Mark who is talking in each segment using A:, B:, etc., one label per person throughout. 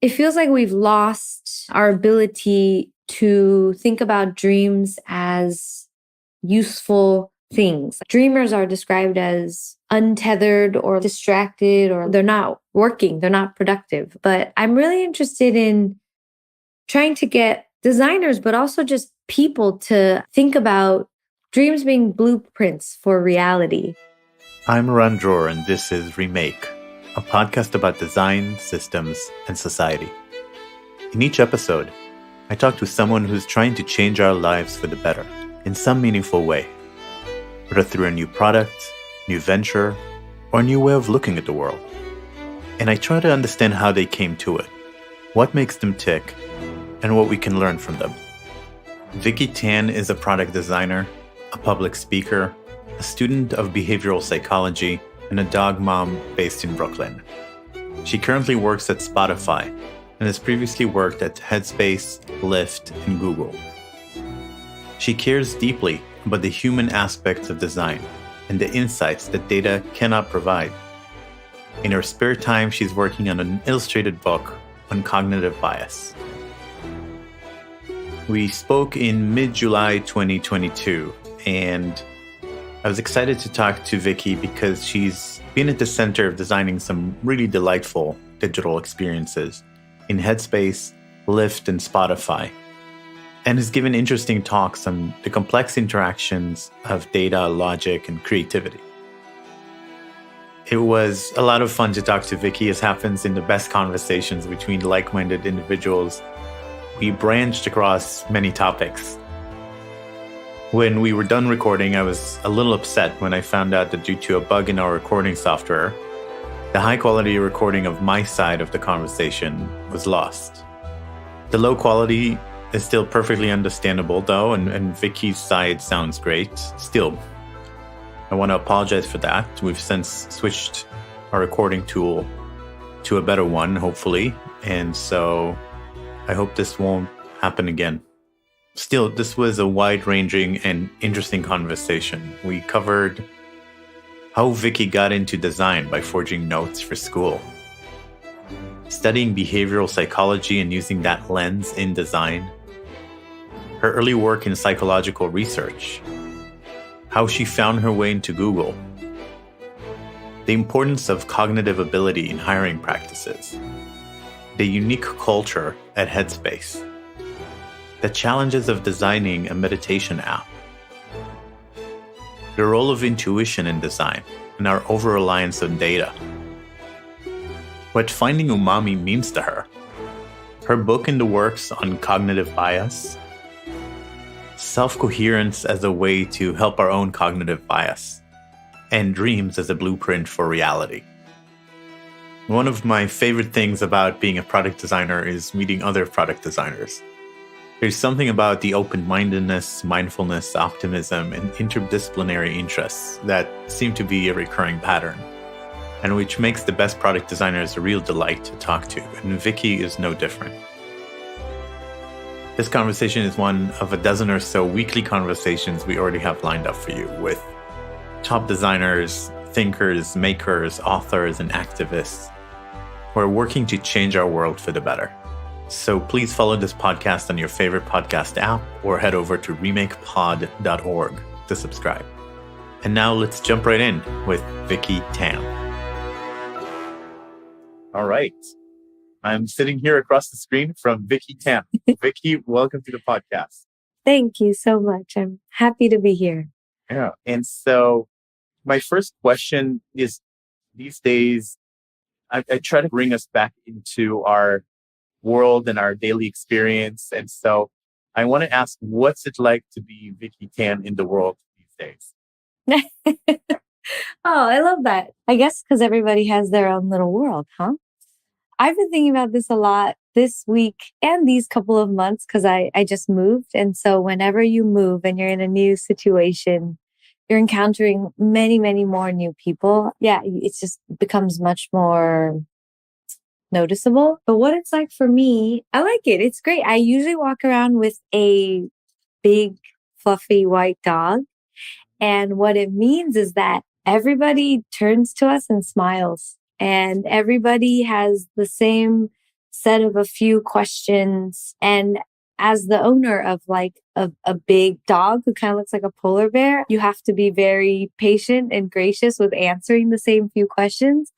A: it feels like we've lost our ability to think about dreams as useful things. Dreamers are described as untethered or distracted, or they're not working, they're not productive. But I'm really interested in trying to get designers, but also just people to think about dreams being blueprints for reality.
B: I'm Ran Dror, and this is Remake, a podcast about design, systems, and society. In each episode, I talk to someone who's trying to change our lives for the better in some meaningful way, whether through a new product, new venture, or a new way of looking at the world. And I try to understand how they came to it, what makes them tick, and what we can learn from them. Vicki Tan is a product designer, a public speaker, a student of behavioral psychology, and a dog mom based in Brooklyn. She currently works at Spotify and has previously worked at Headspace, Lyft, and Google. She cares deeply about the human aspects of design and the insights that data cannot provide. In her spare time, she's working on an illustrated book on cognitive bias. We spoke in mid-July 2022, and I was excited to talk to Vicki because she's been at the center of designing some really delightful digital experiences in Headspace, Lyft, and Spotify, and has given interesting talks on the complex interactions of data, logic, and creativity. It was a lot of fun to talk to Vicki, as happens in the best conversations between like-minded individuals. We branched across many topics. When we were done recording, I was a little upset when I found out that due to a bug in our recording software, the high-quality recording of my side of the conversation was lost. The low quality is still perfectly understandable, though, and Vicki's side sounds great. Still, I want to apologize for that. We've since switched our recording tool to a better one, hopefully, and so I hope this won't happen again. Still, this was a wide-ranging and interesting conversation. We covered how Vicki got into design by forging notes for school, studying behavioral psychology and using that lens in design, her early work in psychological research, how she found her way into Google, the importance of cognitive ability in hiring practices, the unique culture at Headspace, the challenges of designing a meditation app, the role of intuition in design, and our over-reliance on data, what finding umami means to her, her book in the works on cognitive bias, self-coherence as a way to help our own cognitive bias, and dreams as a blueprint for reality. One of my favorite things about being a product designer is meeting other product designers. There's something about the open-mindedness, mindfulness, optimism, and interdisciplinary interests that seem to be a recurring pattern, and which makes the best product designers a real delight to talk to, and Vicki is no different. This conversation is one of a dozen or so weekly conversations we already have lined up for you with top designers, thinkers, makers, authors, and activists who are working to change our world for the better. So please follow this podcast on your favorite podcast app or head over to remakepod.org to subscribe. And now let's jump right in with Vicki Tan. All right. I'm sitting here across the screen from Vicki Tan. Vicki, welcome to the podcast.
A: Thank you so much. I'm happy to be here.
B: Yeah. And so my first question is, these days, I try to bring us back into our world and our daily experience. And so I want to ask, what's it like to be Vicki Tan in the world these days?
A: Oh, I love that. I guess because everybody has their own little world, huh? I've been thinking about this a lot this week and these couple of months because I just moved. And so whenever you move and you're in a new situation, you're encountering many, many more new people. Yeah, it just becomes much more noticeable. But what it's like for me, I like it. It's great. I usually walk around with a big, fluffy white dog. And what it means is that everybody turns to us and smiles. And everybody has the same set of a few questions. And as the owner of like a big dog who kind of looks like a polar bear, you have to be very patient and gracious with answering the same few questions.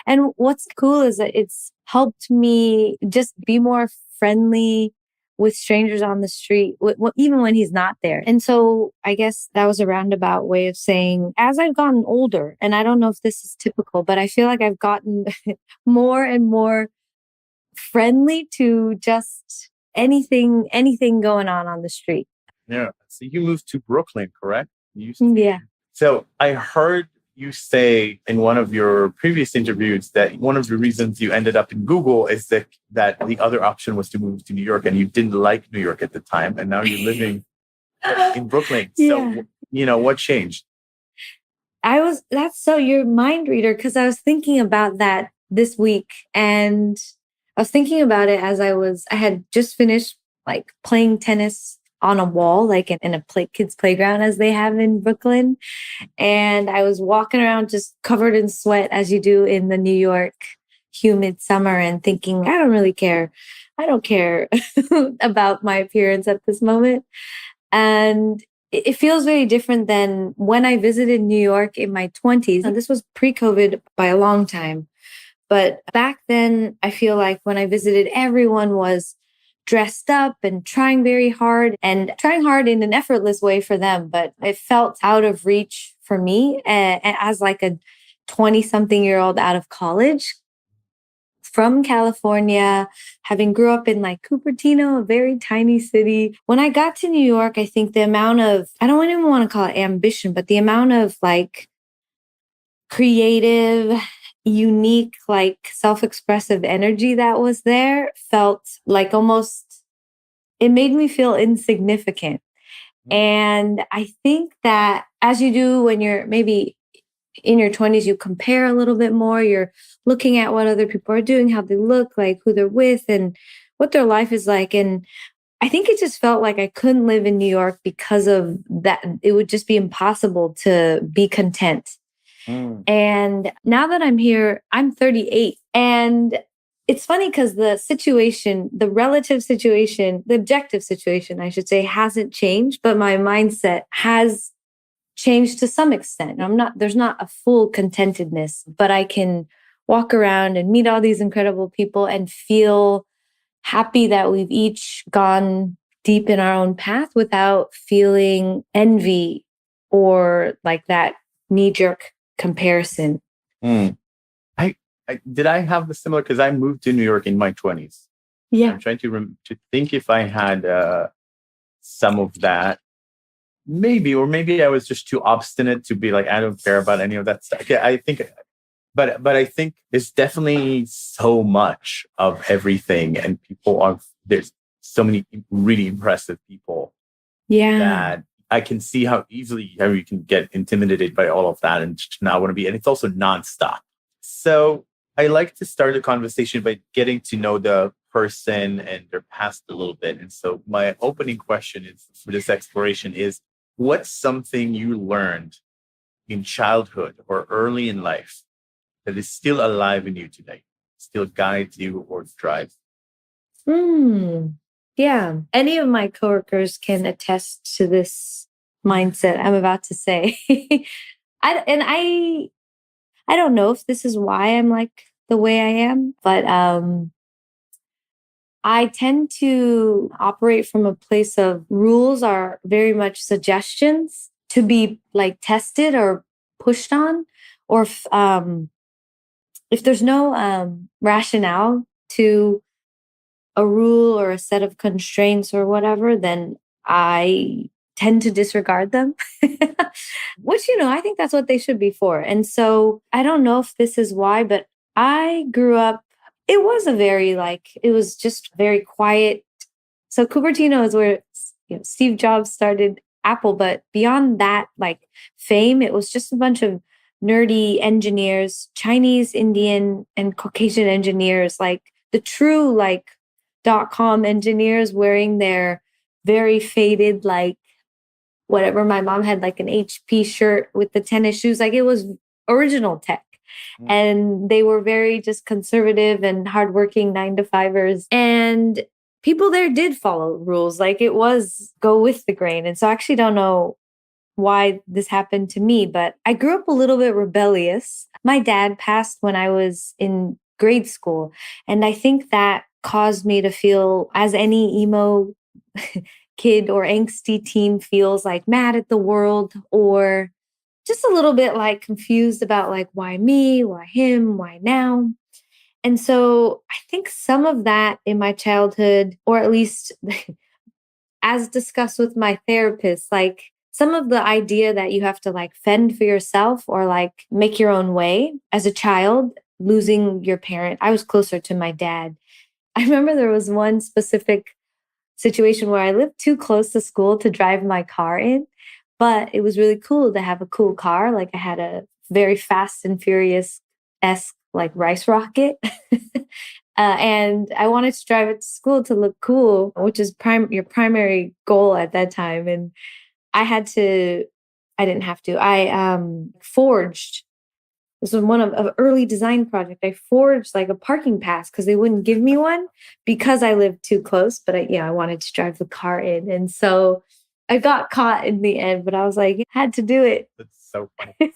A: And what's cool is that it's helped me just be more friendly with strangers on the street, even when he's not there. And so I guess that was a roundabout way of saying, as I've gotten older, and I don't know if this is typical, but I feel like I've gotten more and more friendly to just anything going on the street.
B: Yeah. So you moved to Brooklyn, correct? You used to.
A: Yeah.
B: So I heard you say in one of your previous interviews that one of the reasons you ended up in Google is that the other option was to move to New York and you didn't like New York at the time. And now you're living in Brooklyn.
A: Yeah.
B: So, what changed?
A: That's so your mind reader, because I was thinking about that this week, and I was thinking about it as I had just finished like playing tennis on a wall, like in a kids playground as they have in Brooklyn. And I was walking around just covered in sweat as you do in the New York humid summer and thinking, I don't really care. I don't care about my appearance at this moment. And it feels very different than when I visited New York in my 20s. And this was pre-COVID by a long time. But back then, I feel like when I visited, everyone was dressed up and trying very hard and trying hard in an effortless way for them. But it felt out of reach for me as like a 20-something-year-old out of college from California, having grew up in like Cupertino, a very tiny city. When I got to New York, I think the amount of, I don't even want to call it ambition, but the amount of like creative, unique, like self-expressive energy that was there felt like almost, it made me feel insignificant. And I think that as you do when you're maybe in your 20s, you compare a little bit more. You're looking at what other people are doing, how they look, like who they're with, and what their life is like. And I think it just felt like I couldn't live in New York because of that. It would just be impossible to be content. And now that I'm here, I'm 38. And it's funny because the situation, the relative situation, the objective situation, I should say, hasn't changed, but my mindset has changed to some extent. There's not a full contentedness, but I can walk around and meet all these incredible people and feel happy that we've each gone deep in our own path without feeling envy or like that knee-jerk comparison.
B: Did I have the similar, because I moved to New York in my 20s.
A: Yeah.
B: I'm trying to think if I had some of that. Maybe I was just too obstinate to be like, I don't care about any of that stuff. Okay, I think, but I think there's definitely so much of everything, and there's so many really impressive people.
A: Yeah.
B: That I can see how easily you can get intimidated by all of that and just not want to be. And it's also nonstop. So I like to start a conversation by getting to know the person and their past a little bit. And so my opening question for this exploration is, what's something you learned in childhood or early in life that is still alive in you today, still guides you or drives?
A: Yeah. Any of my coworkers can attest to this mindset I'm about to say. I don't know if this is why I'm like the way I am, but I tend to operate from a place of rules are very much suggestions to be like tested or pushed on, or if there's no rationale to a rule or a set of constraints or whatever, then I tend to disregard them, which, I think that's what they should be for. And so I don't know if this is why, but I grew up, it was just very quiet. So Cupertino is where Steve Jobs started Apple, but beyond that, like fame, it was just a bunch of nerdy engineers, Chinese, Indian, and Caucasian engineers, like the true like .com engineers wearing their very faded, like whatever. My mom had like an HP shirt with the tennis shoes. Like it was original tech. And they were very just conservative and hardworking 9 to 5ers. And people there did follow rules. Like it was go with the grain. And so I actually don't know why this happened to me, but I grew up a little bit rebellious. My dad passed when I was in grade school. And I think that caused me to feel, as any emo kid or angsty teen feels, like mad at the world, or just a little bit like confused about like, why me, why him, why now. And so I think some of that in my childhood, or at least as discussed with my therapist, like some of the idea that you have to like fend for yourself or like make your own way as a child, losing your parent. I was closer to my dad. I remember there was one specific situation where I lived too close to school to drive my car in, but it was really cool to have a cool car. Like I had a very fast and furious esque like rice rocket. And I wanted to drive it to school to look cool, which is your primary goal at that time. And I had to, I didn't have to, I forged. This was one of an early design project. I forged like a parking pass because they wouldn't give me one because I lived too close. But I wanted to drive the car in. And so I got caught in the end, but I was like, had to do it.
B: That's so funny.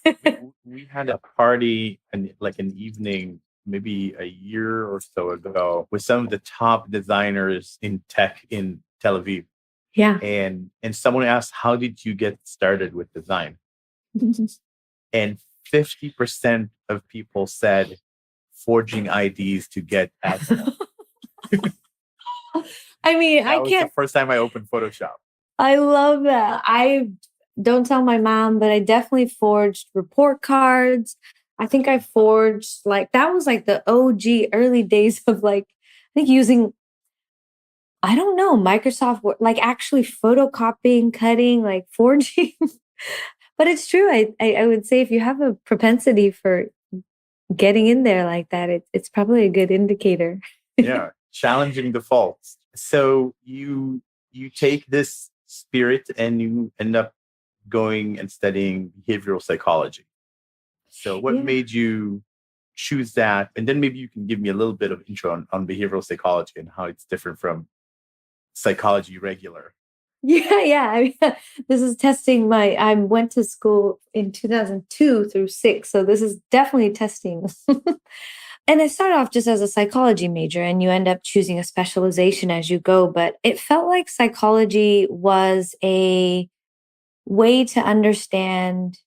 B: We had a party and like an evening, maybe a year or so ago, with some of the top designers in tech in Tel Aviv.
A: Yeah.
B: And someone asked, how did you get started with design? And 50% of people said forging IDs to get access.
A: I mean,
B: that was the first time I opened Photoshop.
A: I love that. I don't tell my mom, but I definitely forged report cards. I think I forged like that was like the OG early days of like I think using I don't know Microsoft Word, like actually photocopying, cutting, like forging. But it's true. I would say if you have a propensity for getting in there like that, it's probably a good indicator.
B: Yeah, challenging defaults. So you take this spirit and you end up going and studying behavioral psychology. So what made you choose that? And then maybe you can give me a little bit of intro on behavioral psychology and how it's different from psychology regular.
A: Yeah. I mean, this is testing I went to school in 2002 through 6. So this is definitely testing. And I started off just as a psychology major, and you end up choosing a specialization as you go. But it felt like psychology was a way to understand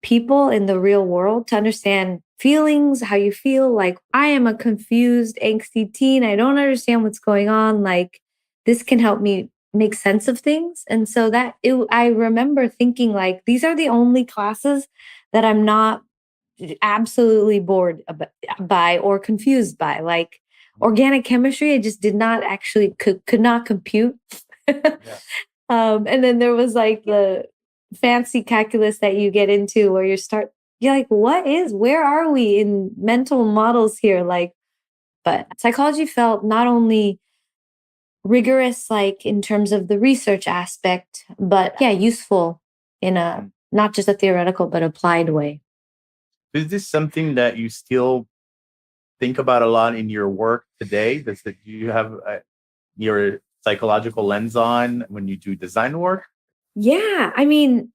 A: people in the real world, to understand feelings, how you feel. Like, I am a confused, angsty teen. I don't understand what's going on. Like, this can help me make sense of things. And so I remember thinking, like, these are the only classes that I'm not absolutely bored by or confused by. Like organic chemistry, I just did not actually could not compute. Yeah. And then there was like the fancy calculus that you get into where you're like, where are we in mental models here? Like, but psychology felt not only rigorous, like in terms of the research aspect, but useful in a not just a theoretical but applied way.
B: Is this something that you still think about a lot in your work today? Do you have your psychological lens on when you do design work?
A: Yeah, I mean,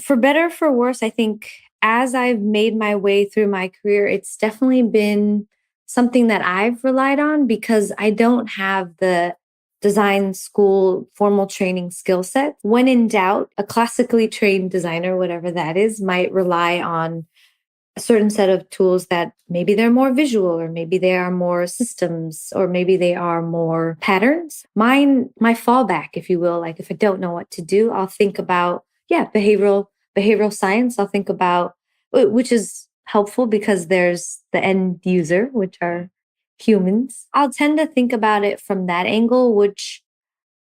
A: for better for worse, I think as I've made my way through my career, it's definitely been something that I've relied on because I don't have the design school formal training skill set. When in doubt, a classically trained designer, whatever that is, might rely on a certain set of tools that maybe they're more visual or maybe they are more systems or maybe they are more patterns. My fallback, if you will, like if I don't know what to do, I'll think about, behavioral science. I'll think about, which is helpful because there's the end user, which are humans. I'll tend to think about it from that angle, which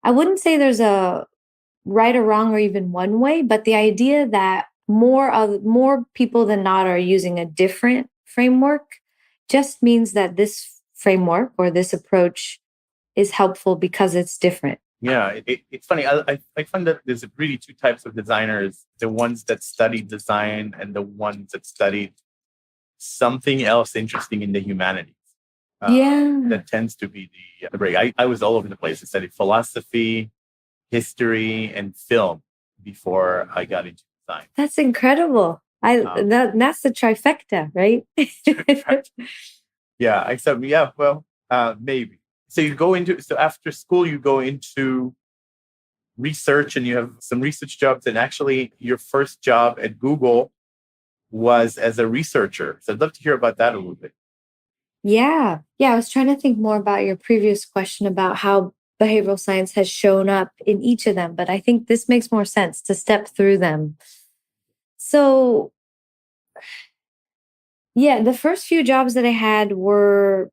A: I wouldn't say there's a right or wrong or even one way, but the idea that more people than not are using a different framework just means that this framework or this approach is helpful because it's different.
B: Yeah, it's funny. I find that there's really two types of designers: the ones that study design and the ones that study something else interesting in the humanities.
A: Yeah.
B: That tends to be the break. I was all over the place. I studied philosophy, history, and film before I got into design.
A: That's incredible. That's the trifecta, right?
B: Yeah, except well, maybe. So after school you go into research and you have some research jobs, and actually your first job at Google was as a researcher. So I'd love to hear about that a little bit.
A: Yeah. Yeah. I was trying to think more about your previous question about how behavioral science has shown up in each of them, but I think this makes more sense to step through them. So, yeah, the first few jobs that I had were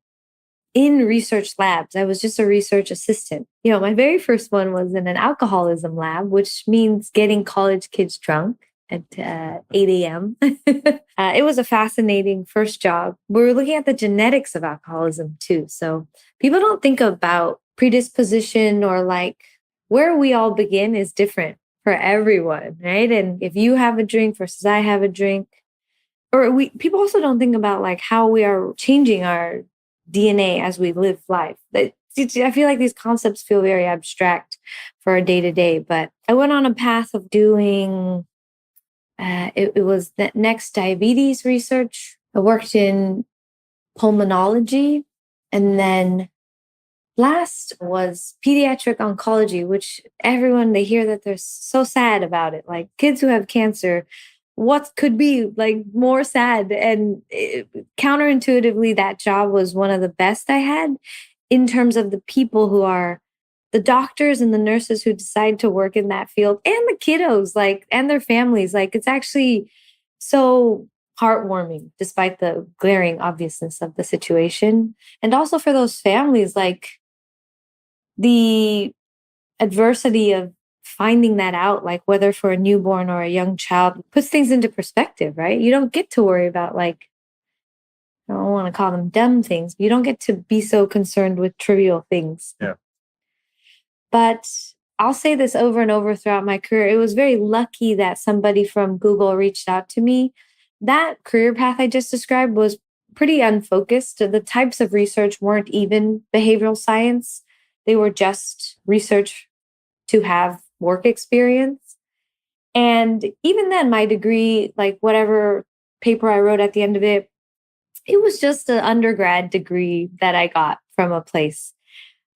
A: in research labs. I was just a research assistant. My very first one was in an alcoholism lab, which means getting college kids drunk at 8 a.m. It was a fascinating first job. We were looking at the genetics of alcoholism too. So people don't think about predisposition or like where we all begin is different for everyone, right? And if you have a drink versus I have a drink, people also don't think about like how we are changing our DNA as we live life. I feel like these concepts feel very abstract for our day to day, but I went on a path of doing it was the next diabetes research. I worked in pulmonology. And then last was pediatric oncology, which everyone, they hear that they're so sad about it. Like kids who have cancer, what could be like more sad? And counterintuitively, that job was one of the best I had in terms of the people who are the doctors and the nurses who decide to work in that field and the kiddos, like, and their families. Like, it's actually so heartwarming despite the glaring obviousness of the situation. And also for those families, like the adversity of finding that out, like whether for a newborn or a young child, puts things into perspective, right? You don't get to worry about like, I don't want to call them dumb things, but you don't get to be so concerned with trivial things.
B: Yeah.
A: But I'll say this over and over throughout my career. It was very lucky that somebody from Google reached out to me. That career path I just described was pretty unfocused. The types of research weren't even behavioral science. They were just research to have work experience. And even then, my degree, like whatever paper I wrote at the end of it, it was just an undergrad degree that I got from a place.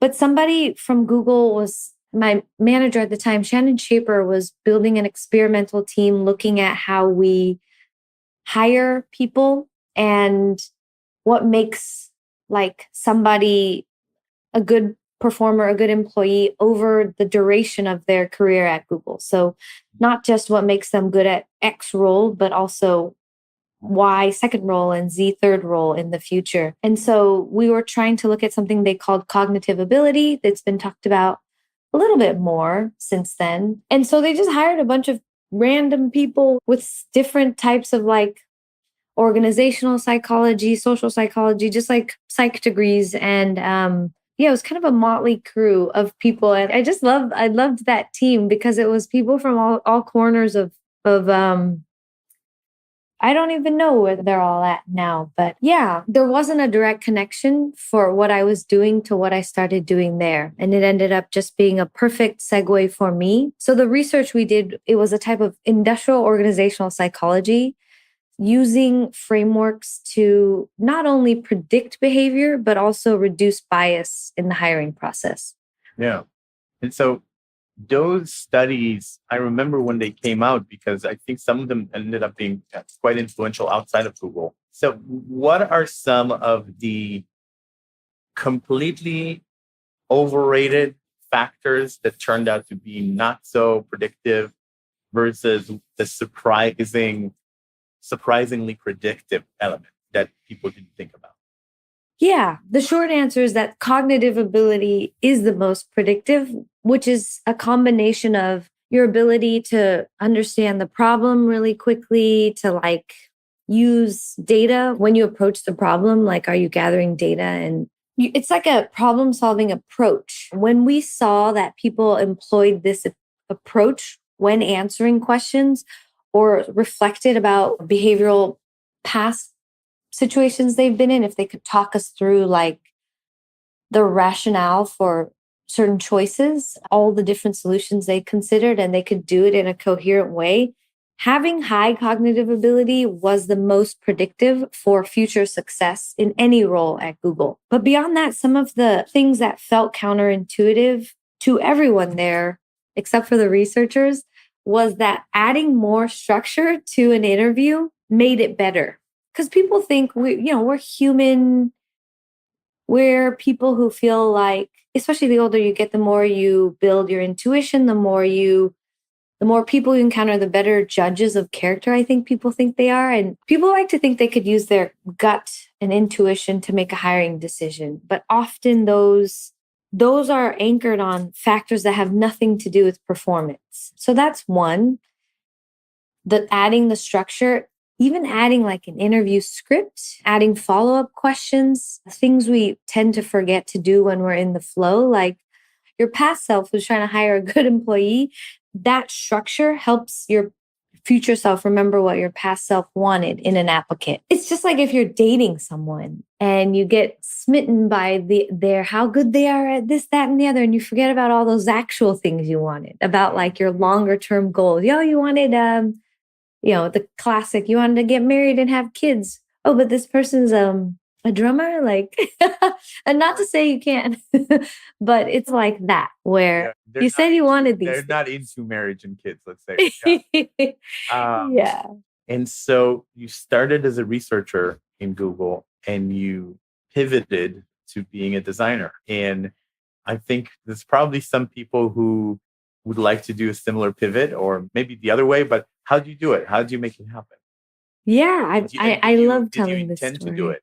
A: But somebody from Google was my manager at the time. Shannon Shaper was building an experimental team looking at how we hire people and what makes like somebody a good performer, a good employee over the duration of their career at Google. So not just what makes them good at X role, but also Y second role and Z third role in the future. And so we were trying to look at something they called cognitive ability that's been talked about a little bit more since then. And so they just hired a bunch of random people with different types of like organizational psychology, social psychology, just like psych degrees. And yeah, it was kind of a motley crew of people. And I loved that team because it was people from all corners of I don't even know where they're all at now, but yeah, there wasn't a direct connection for what I was doing to what I started doing there. And it ended up just being a perfect segue for me. So the research we did, it was a type of industrial organizational psychology using frameworks to not only predict behavior, but also reduce bias in the hiring process.
B: Yeah. And so those studies, I remember when they came out because I think some of them ended up being quite influential outside of Google. So what are some of the completely overrated factors that turned out to be not so predictive versus the surprisingly predictive element that people didn't think about?
A: Yeah, the short answer is that cognitive ability is the most predictive, which is a combination of your ability to understand the problem really quickly, to like use data when you approach the problem. Like, are you gathering data? And it's like a problem solving approach. When we saw that people employed this approach when answering questions or reflected about behavioral past situations they've been in, if they could talk us through like the rationale for certain choices, all the different solutions they considered, and they could do it in a coherent way. Having high cognitive ability was the most predictive for future success in any role at Google. But beyond that, some of the things that felt counterintuitive to everyone there, except for the researchers, was that adding more structure to an interview made it better. Because people think we're human, we're people who feel like, especially the older you get, the more you build your intuition, the more people you encounter, the better judges of character I think people think they are. And people like to think they could use their gut and intuition to make a hiring decision. But often those are anchored on factors that have nothing to do with performance. So that's one. The adding the structure, even adding like an interview script, adding follow-up questions, things we tend to forget to do when we're in the flow, like your past self who's trying to hire a good employee, that structure helps your future self remember what your past self wanted in an applicant. It's just like if you're dating someone and you get smitten by their how good they are at this, that, and the other, and you forget about all those actual things you wanted, about like your longer term goals. You wanted the classic, you wanted to get married and have kids. Oh, but this person's a drummer, like and not to say you can't, but it's like that where you said you wanted these
B: they're
A: things.
B: not into marriage and kids, let's say. Yeah.
A: Yeah.
B: And so you started as a researcher in Google and you pivoted to being a designer. And I think there's probably some people who would like to do a similar pivot or maybe the other way, but how do you do it? How do you make it happen?
A: Yeah, I love
B: Did you
A: telling this
B: intend to do
A: story.
B: it?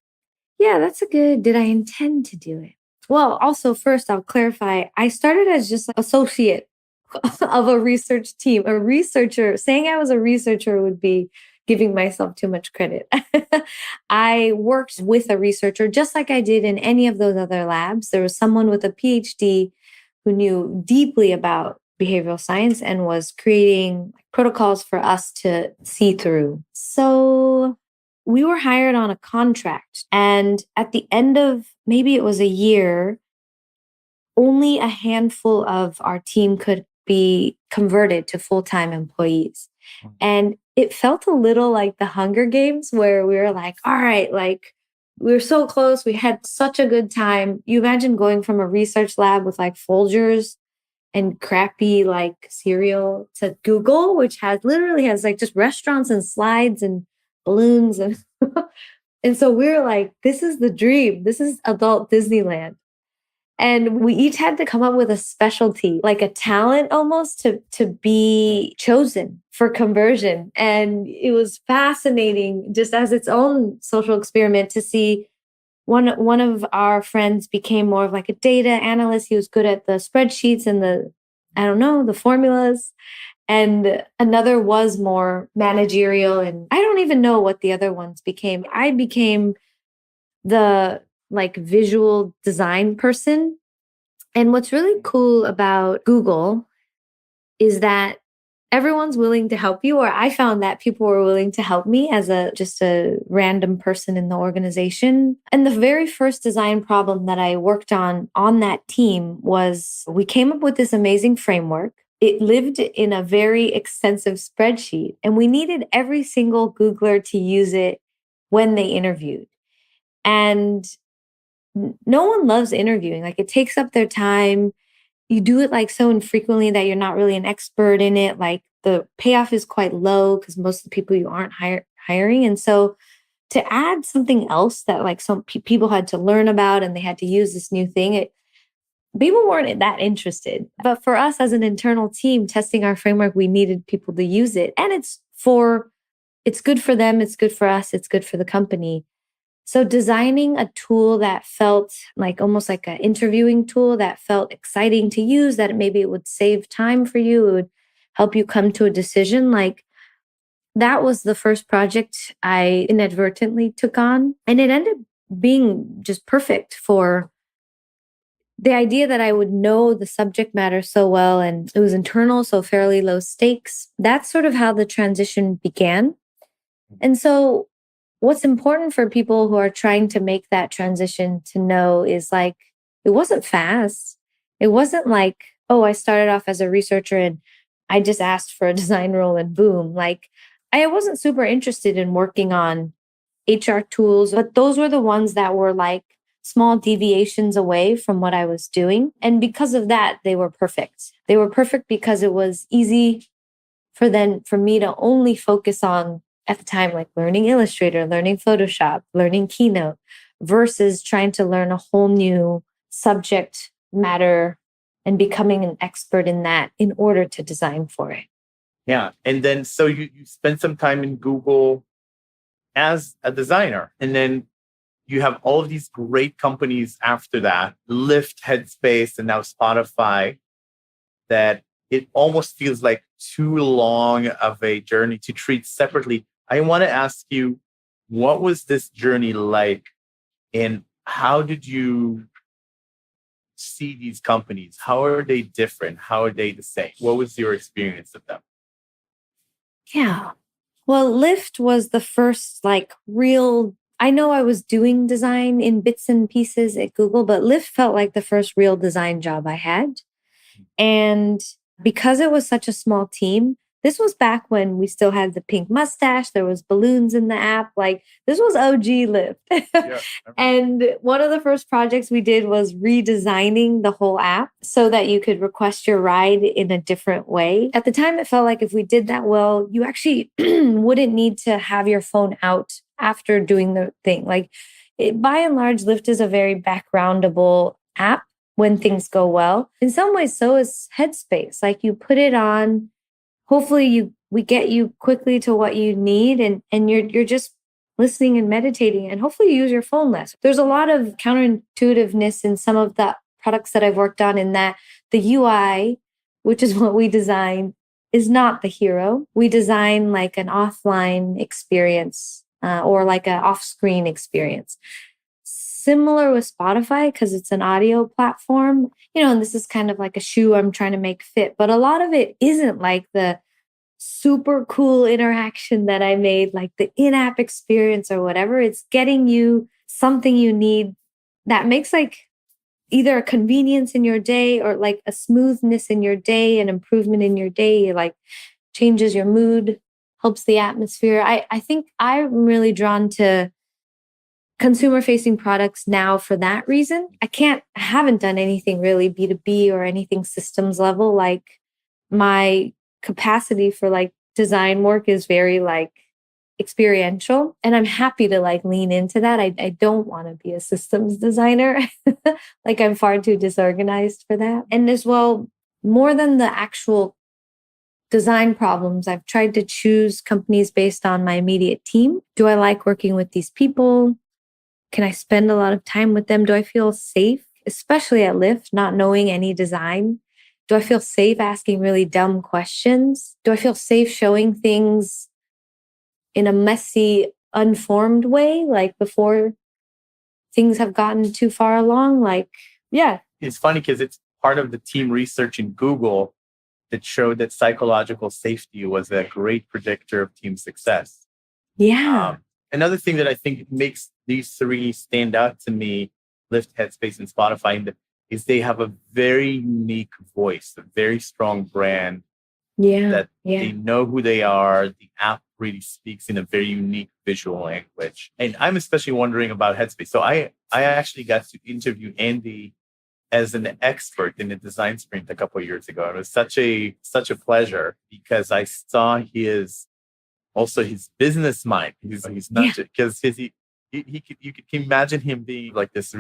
A: Yeah, that's a good. Did I intend to do it? Well, also first I'll clarify. I started as just an associate of a research team. A researcher, saying I was a researcher would be giving myself too much credit. I worked with a researcher just like I did in any of those other labs. There was someone with a PhD who knew deeply about behavioral science and was creating protocols for us to see through. So we were hired on a contract. And at the end of maybe it was a year, only a handful of our team could be converted to full time employees. And it felt a little like the Hunger Games, where we were like, all right, like we were so close. We had such a good time. You imagine going from a research lab with like Folgers and crappy like cereal to Google, which literally has like just restaurants and slides and balloons and and so we were like, this is the dream. This is adult Disneyland. And we each had to come up with a specialty, like a talent almost to be chosen for conversion. And it was fascinating just as its own social experiment to see one of our friends became more of like a data analyst. He was good at the spreadsheets and the formulas. And another was more managerial. And I don't even know what the other ones became. I became the like visual design person. And what's really cool about Google is that everyone's willing to help you, or I found that people were willing to help me as just a random person in the organization. And the very first design problem that I worked on that team was we came up with this amazing framework. It lived in a very extensive spreadsheet, and we needed every single Googler to use it when they interviewed. And no one loves interviewing. Like it takes up their time. You do it like so infrequently that you're not really an expert in it. Like the payoff is quite low because most of the people you aren't hiring. And so to add something else that like some people had to learn about and they had to use this new thing, people weren't that interested. But for us as an internal team testing our framework, we needed people to use it. And it's good for them. It's good for us. It's good for the company. So designing a tool that felt like almost like an interviewing tool that felt exciting to use, that maybe it would save time for you, it would help you come to a decision. Like that was the first project I inadvertently took on. And it ended up being just perfect for the idea that I would know the subject matter so well. And it was internal, so fairly low stakes. That's sort of how the transition began. And so what's important for people who are trying to make that transition to know is like, it wasn't fast. It wasn't like, oh, I started off as a researcher and I just asked for a design role and boom. Like, I wasn't super interested in working on HR tools, but those were the ones that were like small deviations away from what I was doing. And because of that, they were perfect. They were perfect because it was easy for me to only focus on at the time, like learning Illustrator, learning Photoshop, learning Keynote, versus trying to learn a whole new subject matter and becoming an expert in that in order to design for it.
B: Yeah. And then so you spent some time in Google as a designer. And then you have all of these great companies after that, Lyft, Headspace, and now Spotify, that it almost feels like too long of a journey to treat separately. I want to ask you, what was this journey like? And how did you see these companies? How are they different? How are they the same? What was your experience of them?
A: Yeah. Well, Lyft was the first like real. I know I was doing design in bits and pieces at Google, but Lyft felt like the first real design job I had. And because it was such a small team, this was back when we still had the pink mustache, there was balloons in the app. Like this was OG Lyft.
B: Yeah.
A: And one of the first projects we did was redesigning the whole app so that you could request your ride in a different way. At the time, it felt like if we did that well, you actually wouldn't need to have your phone out after doing the thing. Like by and large, Lyft is a very backgroundable app when things go well. In some ways, so is Headspace. Like you put it on, hopefully we get you quickly to what you need and you're just listening and meditating and hopefully you use your phone less. There's a lot of counterintuitiveness in some of the products that I've worked on in that the UI, which is what we design, is not the hero. We design like an offline experience or like an off-screen experience. Similar with Spotify because it's an audio platform, and this is kind of like a shoe I'm trying to make fit. But a lot of it isn't like the super cool interaction that I made, like the in-app experience or whatever. It's getting you something you need that makes like either a convenience in your day or like a smoothness in your day, an improvement in your day, like changes your mood, helps the atmosphere. I think I'm really drawn to consumer facing products now for that reason. I haven't done anything really B2B or anything systems level. Like my capacity for like design work is very like experiential and I'm happy to like lean into that. I don't want to be a systems designer. Like I'm far too disorganized for that. And as well, more than the actual design problems, I've tried to choose companies based on my immediate team. Do I like working with these people? Can I spend a lot of time with them? Do I feel safe, especially at Lyft, not knowing any design? Do I feel safe asking really dumb questions? Do I feel safe showing things in a messy, unformed way, like before things have gotten too far along? Like, yeah.
B: It's funny because it's part of the team research in Google that showed that psychological safety was a great predictor of team success.
A: Yeah.
B: Another thing that I think makes these three stand out to me, Lyft, Headspace, and Spotify, is they have a very unique voice, a very strong brand. That they know who they are. The app really speaks in a very unique visual language. And I'm especially wondering about Headspace. So I actually got to interview Andy as an expert in the design sprint a couple of years ago. It was such a pleasure because I saw his business mind. He's not because you could imagine him being like this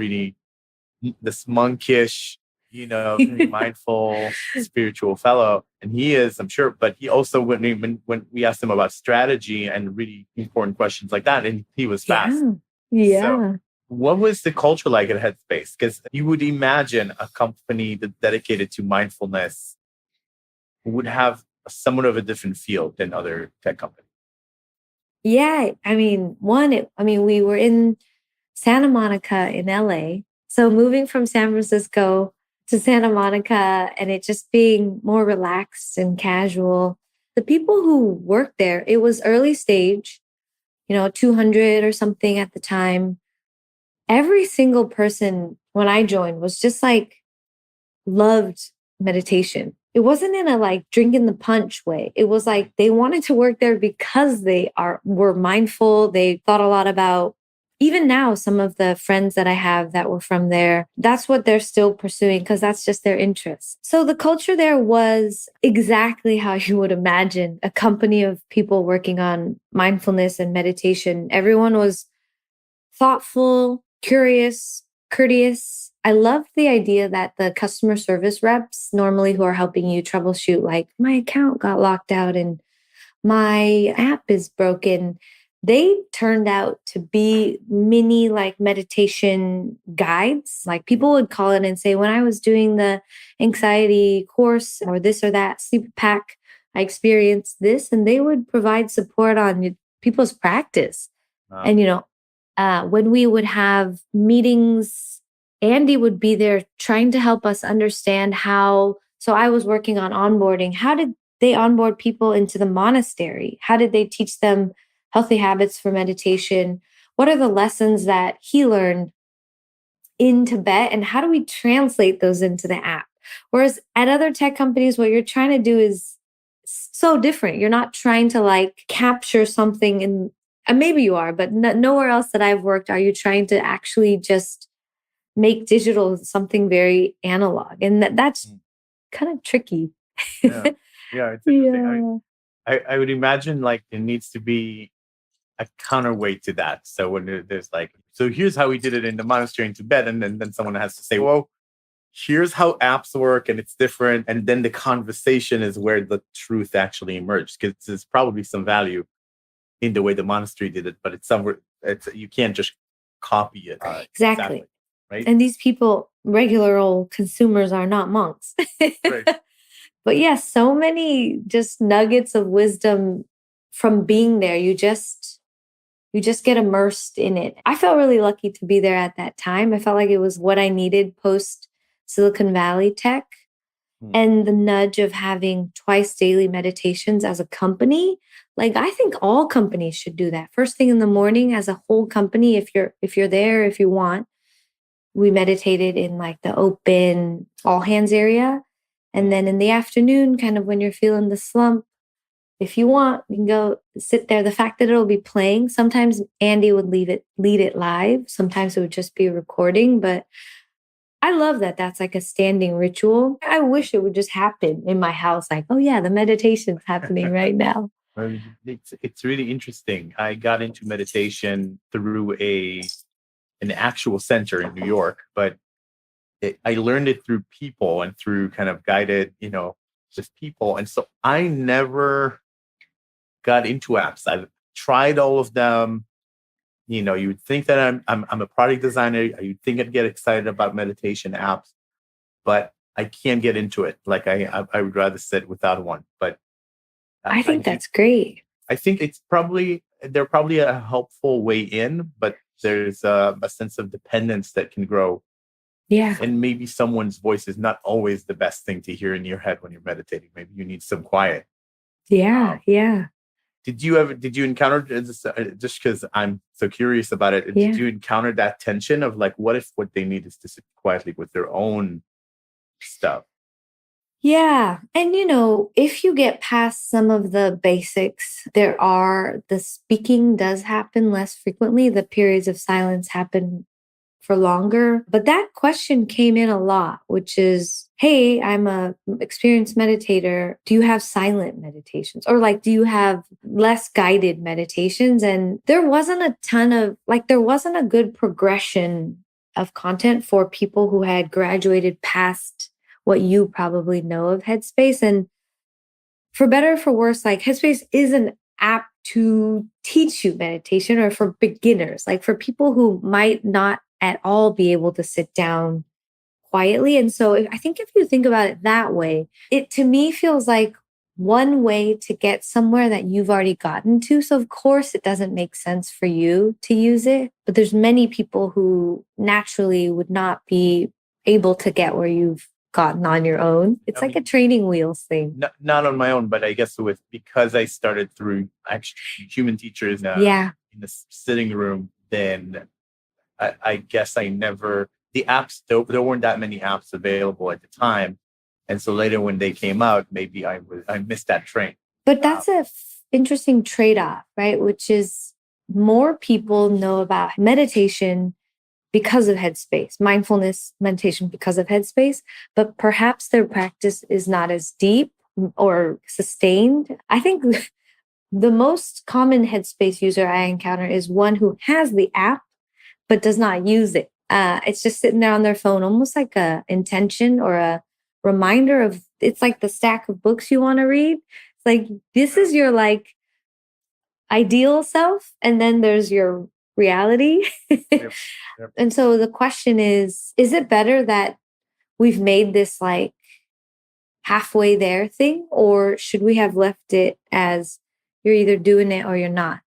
B: monkish, very mindful, spiritual fellow, and he is, I'm sure. But he also when we asked him about strategy and really important questions like that, and he was fast.
A: Yeah.
B: So, what was the culture like at Headspace? Because you would imagine a company that dedicated to mindfulness would have somewhat of a different feel than other tech companies.
A: Yeah. I mean, we were in Santa Monica in LA. So moving from San Francisco to Santa Monica and it just being more relaxed and casual. The people who worked there, it was early stage. 200 or something at the time. Every single person when I joined was just like loved meditation. It wasn't in a like drinking the punch way. It was like they wanted to work there because were mindful. They thought a lot about, even now, some of the friends that I have that were from there, that's what they're still pursuing because that's just their interest. So the culture there was exactly how you would imagine a company of people working on mindfulness and meditation. Everyone was thoughtful, curious, courteous. I loved the idea that the customer service reps, normally who are helping you troubleshoot, like, my account got locked out and my app is broken. They turned out to be mini like meditation guides. Like people would call it and say, when I was doing the anxiety course or this or that sleep pack, I experienced this. And they would provide support on people's practice.
B: Wow.
A: And, when we would have meetings, Andy would be there trying to help us understand how. So I was working on onboarding. How did they onboard people into the monastery? How did they teach them healthy habits for meditation? What are the lessons that he learned in Tibet? And how do we translate those into the app? Whereas at other tech companies, what you're trying to do is so different. You're not trying to like capture something and maybe you are, but nowhere else that I've worked are you trying to actually just make digital something very analog. And that's kind of tricky.
B: Yeah, yeah, it's interesting.
A: Yeah.
B: I would imagine like there needs to be a counterweight to that. So when there's like, so here's how we did it in the monastery in Tibet, and then someone has to say, well, here's how apps work, and it's different. And then the conversation is where the truth actually emerges, because there's probably some value in the way the monastery did it, but it's somewhere you can't just copy it.
A: Exactly.
B: Right.
A: And these people, regular old consumers, are not monks.
B: Right.
A: But yes, so many just nuggets of wisdom from being there. You just get immersed in it. I felt really lucky to be there at that time. I felt like it was what I needed post Silicon Valley tech. And the nudge of having twice daily meditations as a company. Like I think all companies should do that. First thing in the morning as a whole company, if you're there, if you want. We meditated in like the open all hands area. And then in the afternoon, kind of when you're feeling the slump, if you want, you can go sit there. The fact that it'll be playing, sometimes Andy would lead it live. Sometimes it would just be a recording, but I love that that's like a standing ritual. I wish it would just happen in my house. Like, oh yeah, the meditation's happening right now.
B: Well, it's really interesting. I got into meditation through an actual center in New York, but I learned it through people and through kind of guided, just people. And so I never got into apps. I've tried all of them. You would think that I'm a product designer. You'd think I'd get excited about meditation apps, but I can't get into it. Like I would rather sit without one. But
A: I think that's great.
B: I think they're probably a helpful way in, but there's a sense of dependence that can grow.
A: Yeah.
B: And maybe someone's voice is not always the best thing to hear in your head when you're meditating. Maybe you need some quiet.
A: Yeah. Yeah.
B: Did you encounter this, just because I'm so curious about it?
A: Yeah.
B: Did you encounter that tension of like, what if what they need is to sit quietly with their own stuff?
A: Yeah. And if you get past some of the basics, the speaking does happen less frequently. The periods of silence happen for longer. But that question came in a lot, which is, hey, I'm a experienced meditator. Do you have silent meditations? Or like, do you have less guided meditations? And there wasn't a good progression of content for people who had graduated past what you probably know of Headspace. And for better or for worse, like Headspace is an app to teach you meditation, or for beginners, like for people who might not at all be able to sit down quietly. And so I think if you think about it that way, it to me feels like one way to get somewhere that you've already gotten to. So of course it doesn't make sense for you to use it, but there's many people who naturally would not be able to get where you've gotten on your own. It's like a training wheels thing.
B: Not on my own, but I guess because I started through actually human teachers.
A: Yeah.
B: in the sitting room, then I guess I never, the apps, there weren't that many apps available at the time. And so later when they came out, maybe I missed that train.
A: But that's a interesting trade-off, right? Which is more people know about meditation because of Headspace, mindfulness meditation because of Headspace, but perhaps their practice is not as deep or sustained. I think the most common Headspace user I encounter is one who has the app but does not use it. It's just sitting there on their phone, almost like a intention or a reminder of, it's like the stack of books you want to read. It's like, this is your like ideal self, and then there's your reality.
B: Yep, yep.
A: And so the question is it better that we've made this like halfway there thing, or should we have left it as you're either doing it or you're not?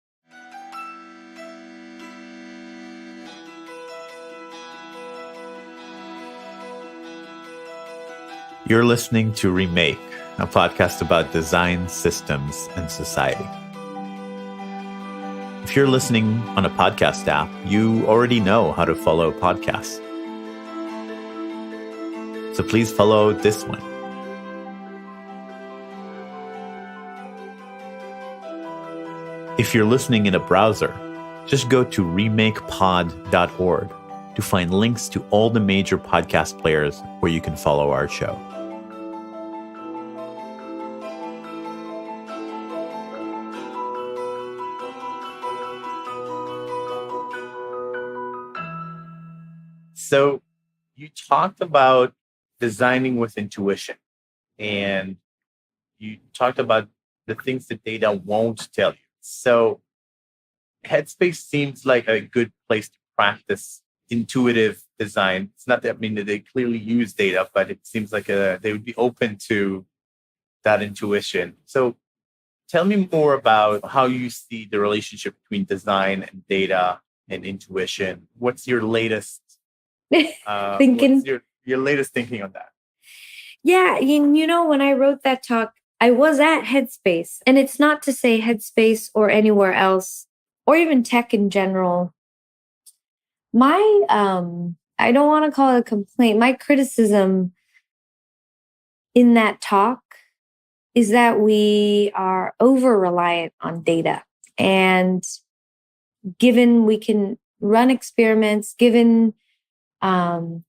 B: You're listening to Remake, a podcast about design, systems, and society. If you're listening on a podcast app, you already know how to follow podcasts. So please follow this one. If you're listening in a browser, just go to remakepod.org to find links to all the major podcast players where you can follow our show. So you talked about designing with intuition, and you talked about the things that data won't tell you. So Headspace seems like a good place to practice intuitive design. It's not that, I mean, that they clearly use data, but it seems like they would be open to that intuition. So tell me more about how you see the relationship between design and data and intuition. What's your latest
A: Thinking?
B: what's your latest thinking on that?
A: Yeah, you know, when I wrote that talk, I was at Headspace, and it's not to say Headspace or anywhere else, or even tech in general. My I don't want to call it a complaint. My criticism in that talk is that we are over reliant on data. And given we can run experiments, given the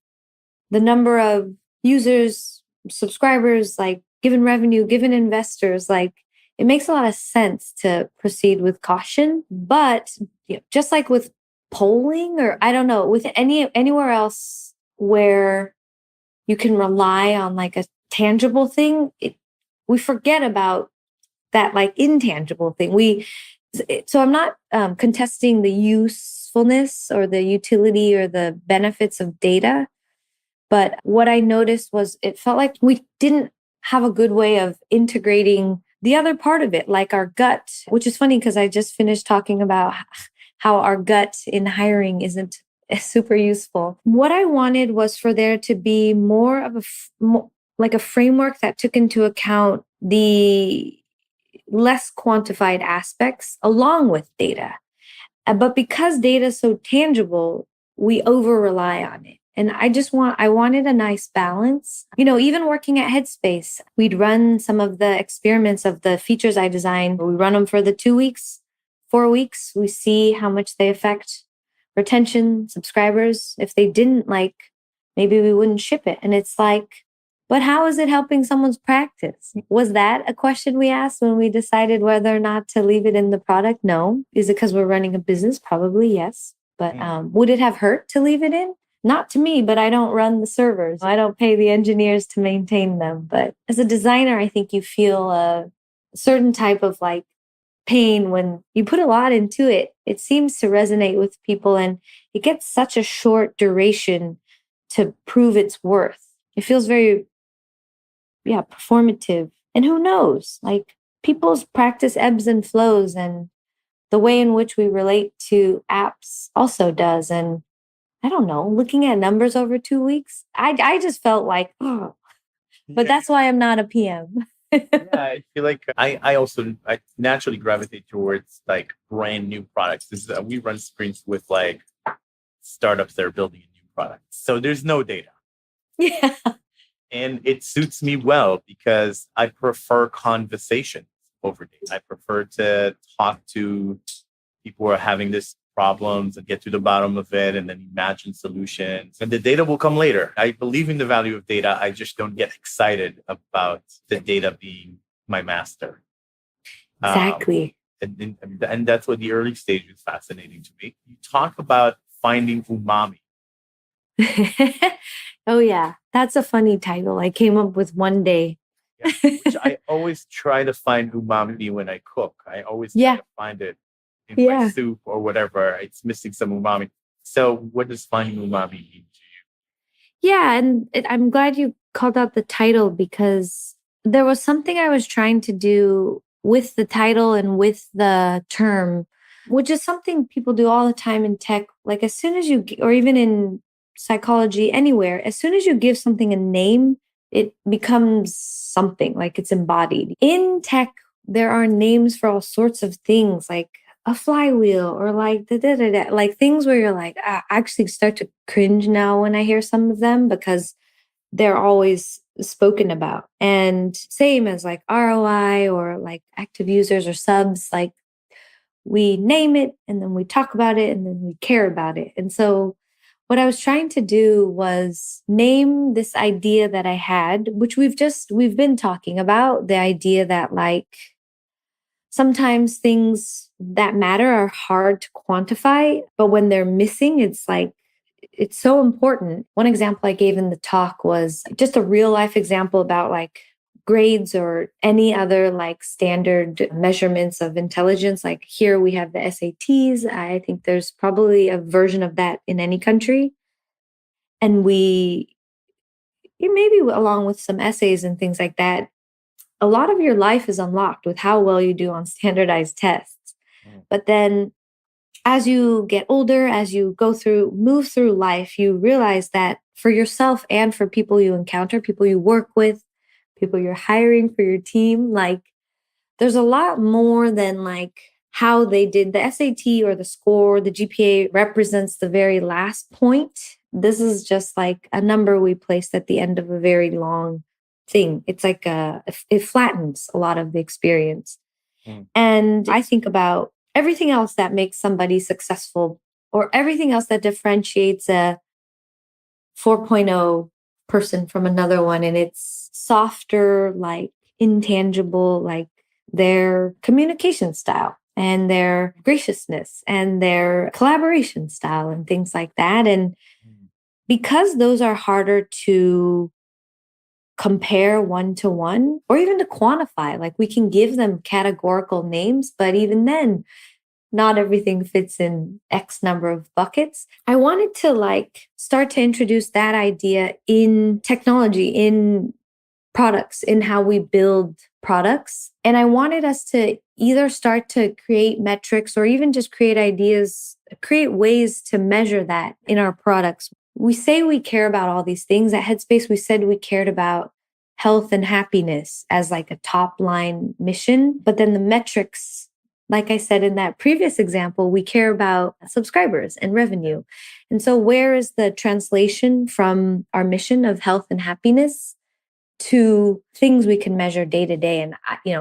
A: number of users, subscribers, like given revenue, given investors, like it makes a lot of sense to proceed with caution. But just like with polling, or I don't know, with anywhere else where you can rely on like a tangible thing, we forget about that like intangible thing. So I'm not contesting the usefulness or the utility or the benefits of data. But what I noticed was it felt like we didn't have a good way of integrating the other part of it, like our gut, which is funny because I just finished talking about how our gut in hiring isn't super useful. What I wanted was for there to be more of like a framework that took into account the less quantified aspects along with data. But because data is so tangible, we over rely on it. And I wanted a nice balance. You know, even working at Headspace, we'd run some of the experiments of the features I designed. We run them for the 2 weeks, 4 weeks. We see how much they affect retention, subscribers. If they didn't, like, maybe we wouldn't ship it. And it's like, but how is it helping someone's practice? Was that a question we asked when we decided whether or not to leave it in the product? No. Is it because we're running a business? Probably yes. But would it have hurt to leave it in? Not to me, but I don't run the servers. I don't pay the engineers to maintain them. But as a designer, I think you feel a certain type of like pain when you put a lot into it. It seems to resonate with people, and it gets such a short duration to prove its worth. It feels very, performative. And who knows? Like people's practice ebbs and flows, and the way in which we relate to apps also does. And I don't know, looking at numbers over 2 weeks, I just felt like, oh, but that's why I'm not a PM.
B: Yeah, I feel like I naturally gravitate towards like brand new products. We run sprints with like startups that are building a new product. So there's no data.
A: Yeah.
B: And it suits me well because I prefer conversations over data. I prefer to talk to people who are having this problems and get to the bottom of it and then imagine solutions. And the data will come later. I believe in the value of data. I just don't get excited about the data being my master. Um,
A: Exactly.
B: and that's what the early stage is fascinating to me. You talk about finding umami.
A: Oh yeah, that's a funny title I came up with one day.
B: Yeah, which I always try to find umami when I cook. I always try
A: Yeah,
B: to find it in my
A: yeah.
B: soup or whatever. It's missing some umami. So, what does finding umami mean to
A: Yeah, and I'm glad you called out the title because there was something I was trying to do with the title and with the term, which is something people do all the time in tech. Like as soon as or even in psychology, anywhere, as soon as you give something a name, it becomes something like it's embodied. In tech, there are names for all sorts of things like a flywheel or like like things where you're like, I actually start to cringe now when I hear some of them because they're always spoken about. And same as like ROI or like active users or subs, like we name it and then we talk about it and then we care about it. And so what I was trying to do was name this idea that I had, which we've been talking about, the idea that like sometimes things that matter are hard to quantify, but when they're missing, it's like, it's so important. One example I gave in the talk was just a real life example about like grades or any other like standard measurements of intelligence. Like here we have the SATs. I think there's probably a version of that in any country. And maybe along with some essays and things like that, a lot of your life is unlocked with how well you do on standardized tests.
B: you?
A: But then as you get older, as you move through life, you realize that for yourself and for people you encounter, people you work with, people you're hiring for your team, like there's a lot more than like how they did the SAT or the score. The GPA represents the very last point. This is just like a number we placed at the end of a very long thing. It's like it flattens a lot of the experience.
B: Mm.
A: And I think about everything else that makes somebody successful or everything else that differentiates a 4.0 person from another one. And it's softer, like intangible, like their communication style and their graciousness and their collaboration style and things like that. And
B: Mm.
A: because those are harder to compare one to one or even to quantify, like we can give them categorical names, but even then, not everything fits in X number of buckets. I wanted to like start to introduce that idea in technology, in products, in how we build products. And I wanted us to either start to create metrics or even just create ideas, create ways to measure that in our products. We say we care about all these things. At Headspace, we said we cared about health and happiness as like a top line mission. But then the metrics, like I said in that previous example, we care about subscribers and revenue. And so, where is the translation from our mission of health and happiness to things we can measure day to day? And,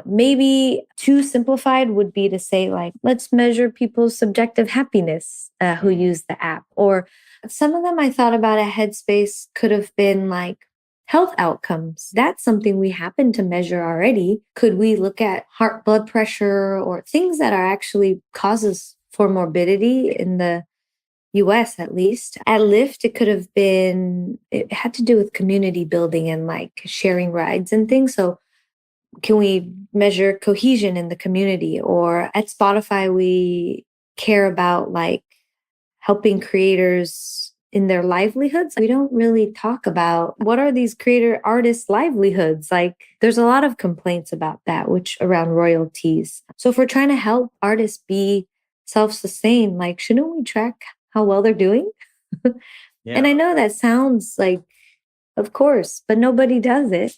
A: maybe too simplified would be to say, like, let's measure people's subjective happiness who use the app. Or some of them I thought about at Headspace could have been like, health outcomes. That's something we happen to measure already. Could we look at heart blood pressure or things that are actually causes for morbidity in the US at least? At Lyft, it had to do with community building and like sharing rides and things. So can we measure cohesion in the community? Or at Spotify, we care about like helping creators in their livelihoods. We don't really talk about what are these creator artists' livelihoods. Like there's a lot of complaints about that, which around royalties. So if we're trying to help artists be self-sustained, like shouldn't we track how well they're doing? And I
B: Yeah.
A: know that sounds like, of course, but nobody does it.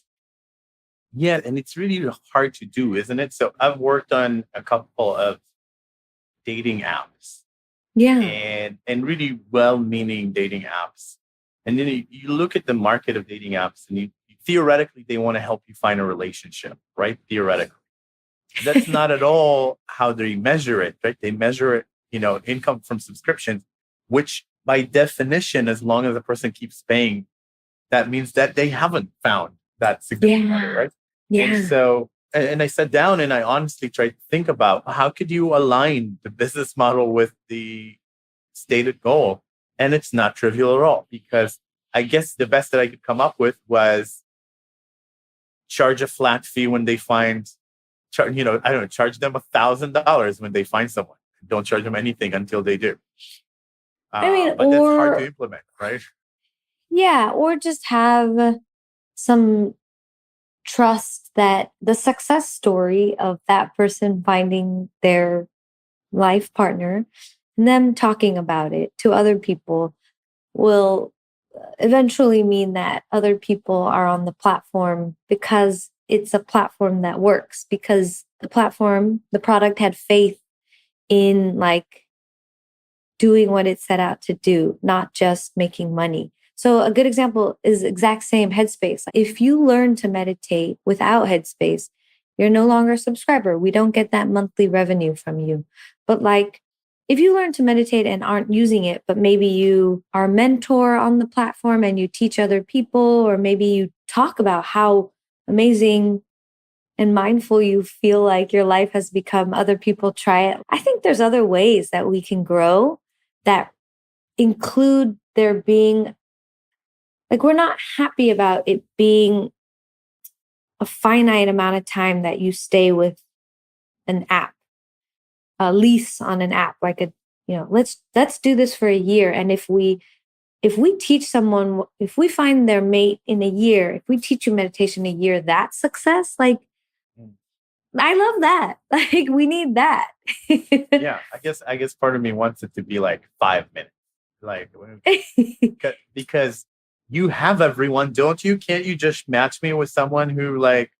B: Yeah, and it's really hard to do, isn't it? So I've worked on a couple of dating apps
A: Yeah.
B: and really well-meaning dating apps. And then you look at the market of dating apps and theoretically they want to help you find a relationship, right? Theoretically. That's not at all how they measure it, right? They measure it, income from subscriptions, which by definition, as long as the person keeps paying, that means that they haven't found that significant other,
A: Yeah.
B: right? And
A: Yeah.
B: so, and I sat down and I honestly tried to think about how could you align the business model with the stated goal? And it's not trivial at all because I guess the best that I could come up with was charge a flat fee when they find, I don't know, charge them $1,000 when they find someone. Don't charge them anything until they do.
A: I mean,
B: But that's hard to implement, right?
A: yeah, or just have some trust that the success story of that person finding their life partner and them talking about it to other people will eventually mean that other people are on the platform because it's a platform that works, because the product had faith in like doing what it set out to do, not just making money. So a good example is exact same Headspace. If you learn to meditate without Headspace, you're no longer a subscriber. We don't get that monthly revenue from you. But like if you learn to meditate and aren't using it, but maybe you are a mentor on the platform and you teach other people, or maybe you talk about how amazing and mindful you feel like your life has become, other people try it. I think there's other ways that we can grow that include there being like, we're not happy about it being a finite amount of time that you stay with an app, a lease on an app, like let's do this for a year. And if we teach someone, if we find their mate in a year, if we teach you meditation a year, that's success. Like, I love that. Like, we need that.
B: Yeah, I guess part of me wants it to be like 5 minutes, like because you have everyone, don't you? Can't you just match me with someone who like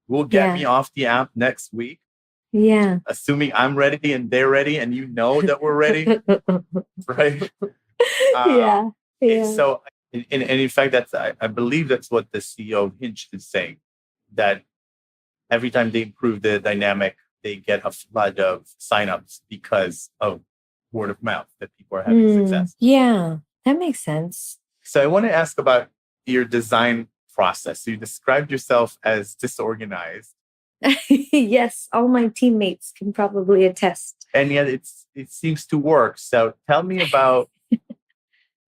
B: will get me
A: Yeah.
B: off the app next week,
A: Yeah.
B: assuming I'm ready and they're ready, and that we're ready, right? Uh,
A: Yeah. Yeah.
B: so, and in fact, I believe that's what the CEO of Hinge is saying, that every time they improve the dynamic, they get a flood of signups because of word of mouth that people are having success.
A: Yeah, that makes sense.
B: So I want to ask about your design process. So you described yourself as disorganized,
A: Yes, all my teammates can probably attest.
B: and yet it seems to work. So tell me about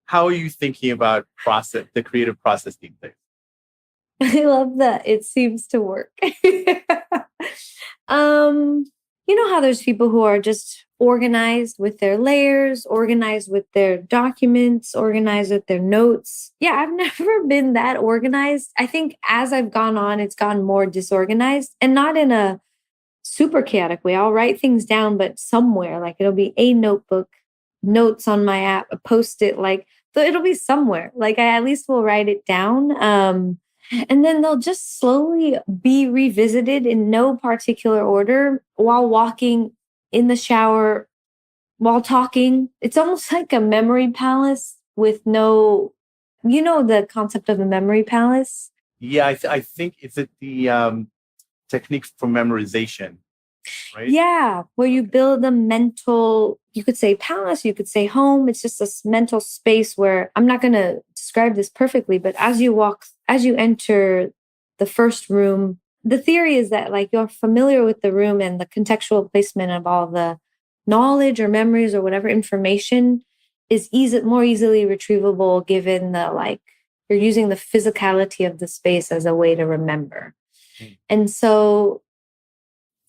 B: how are you thinking about the creative process these days?
A: I love that it seems to work. um, you know how there's people who are just organized with their layers, organized with their documents, organized with their notes. Yeah, I've never been that organized. I think as I've gone on, it's gone more disorganized, and not in a super chaotic way. I'll write things down, but somewhere, like it'll be a notebook, notes on my app, a post-it, like so it'll be somewhere. Like I at least will write it down. And then they'll just slowly be revisited in no particular order while walking, in the shower, while talking. It's almost like a memory palace with no, the concept of a memory palace.
B: Yeah, I think is it the technique for memorization, right?
A: Yeah, where you build a mental, you could say palace, you could say home. It's just this mental space where I'm not going to describe this perfectly, but as you enter the first room, the theory is that like you're familiar with the room and the contextual placement of all the knowledge or memories or whatever information is more easily retrievable given the like you're using the physicality of the space as a way to remember. And so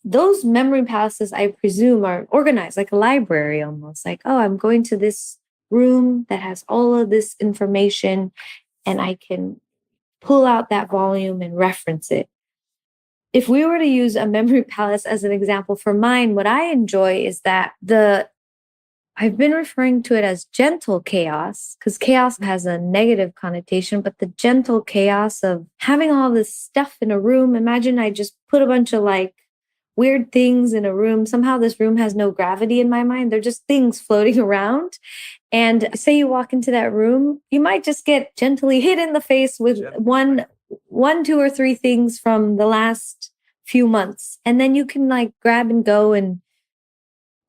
A: those memory palaces, I presume, are organized like a library almost. Like, oh, I'm going to this room that has all of this information and I can pull out that volume and reference it. If we were to use a memory palace as an example for mine, what I enjoy is that I've been referring to it as gentle chaos because chaos has a negative connotation, but the gentle chaos of having all this stuff in a room. Imagine I just put a bunch of like weird things in a room. Somehow this room has no gravity in my mind. They're just things floating around. And say you walk into that room, you might just get gently hit in the face with one, two, or three things from the last few months. And then you can like grab and go, and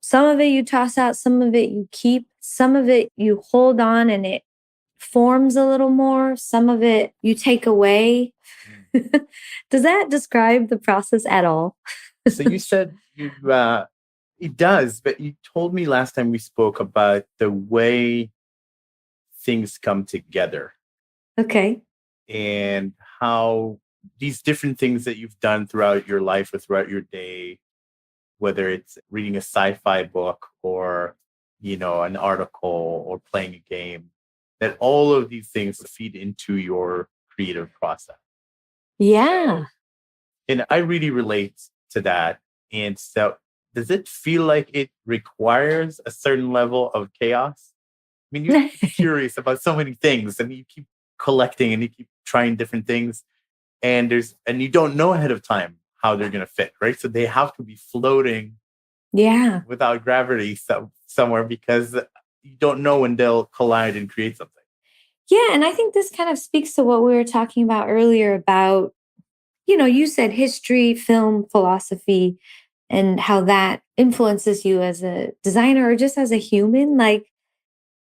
A: some of it you toss out, some of it you keep, some of it you hold on and it forms a little more, some of it you take away. Does that describe the process at all?
B: So you said it does, but you told me last time we spoke about the way things come together
A: Okay.
B: and how these different things that you've done throughout your life or throughout your day, whether it's reading a sci-fi book or, an article or playing a game, that all of these things feed into your creative process.
A: Yeah.
B: And I really relate to that. And so does it feel like it requires a certain level of chaos? I mean, you're curious about so many things and you keep collecting and you keep trying different things. And you don't know ahead of time how they're going to fit, right? So they have to be floating
A: Yeah.
B: without gravity somewhere because you don't know when they'll collide and create something.
A: Yeah. And I think this kind of speaks to what we were talking about earlier about, you said history, film, philosophy, and how that influences you as a designer or just as a human. Like,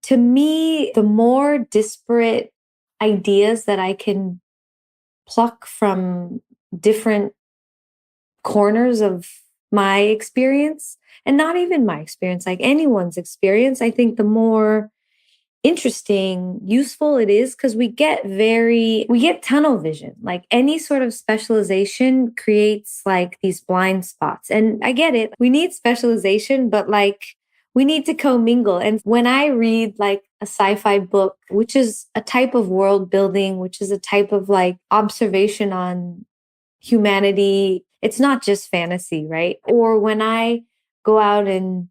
A: to me, the more disparate ideas that I can pluck from different corners of my experience, and not even my experience, like anyone's experience, I think the more interesting, useful it is because we get tunnel vision. Like any sort of specialization creates like these blind spots. And I get it. We need specialization, but like we need to commingle. And when I read like a sci-fi book, which is a type of world building, which is a type of like observation on humanity, it's not just fantasy, right? Or when I go out and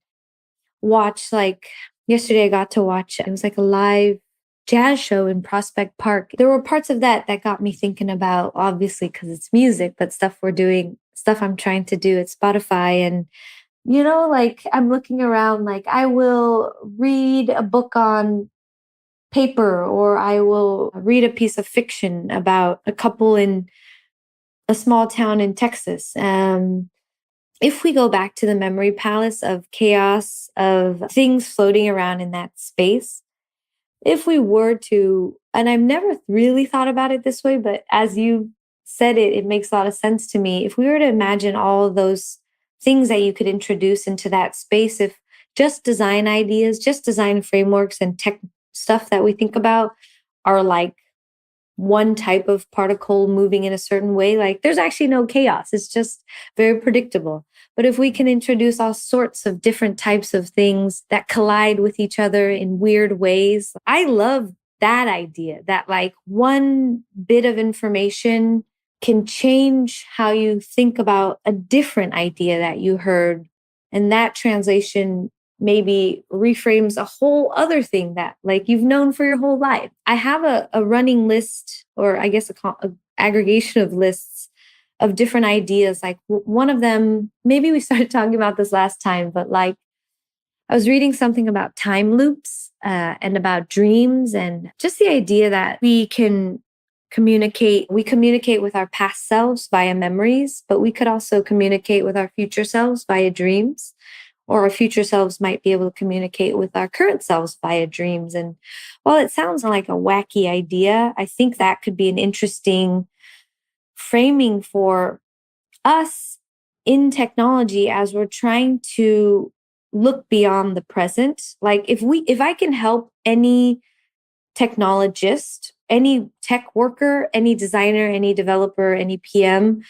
A: watch, like yesterday I got to watch, it was like a live jazz show in Prospect Park. There were parts of that that got me thinking about, obviously because it's music, but stuff I'm trying to do at Spotify. And like I'm looking around, like I will read a book on paper, or I will read a piece of fiction about a couple in a small town in Texas. If we go back to the memory palace of chaos, of things floating around in that space, if we were to, and I've never really thought about it this way, but as you said it, it makes a lot of sense to me. If we were to imagine all of those things that you could introduce into that space, if just design ideas, just design frameworks and tech stuff that we think about are like one type of particle moving in a certain way, like there's actually no chaos. It's just very predictable. But if we can introduce all sorts of different types of things that collide with each other in weird ways, I love that idea that like one bit of information can change how you think about a different idea that you heard. And that translation maybe reframes a whole other thing that like you've known for your whole life. I have a running list, or I guess a aggregation of lists of different ideas. Like one of them, maybe we started talking about this last time, but like I was reading something about time loops and about dreams, and just the idea that we communicate with our past selves via memories, but we could also communicate with our future selves via dreams, or our future selves might be able to communicate with our current selves via dreams. And while it sounds like a wacky idea, I think that could be an interesting framing for us in technology as we're trying to look beyond the present. Like if I can help any technologist, any tech worker, any designer, any developer, any PM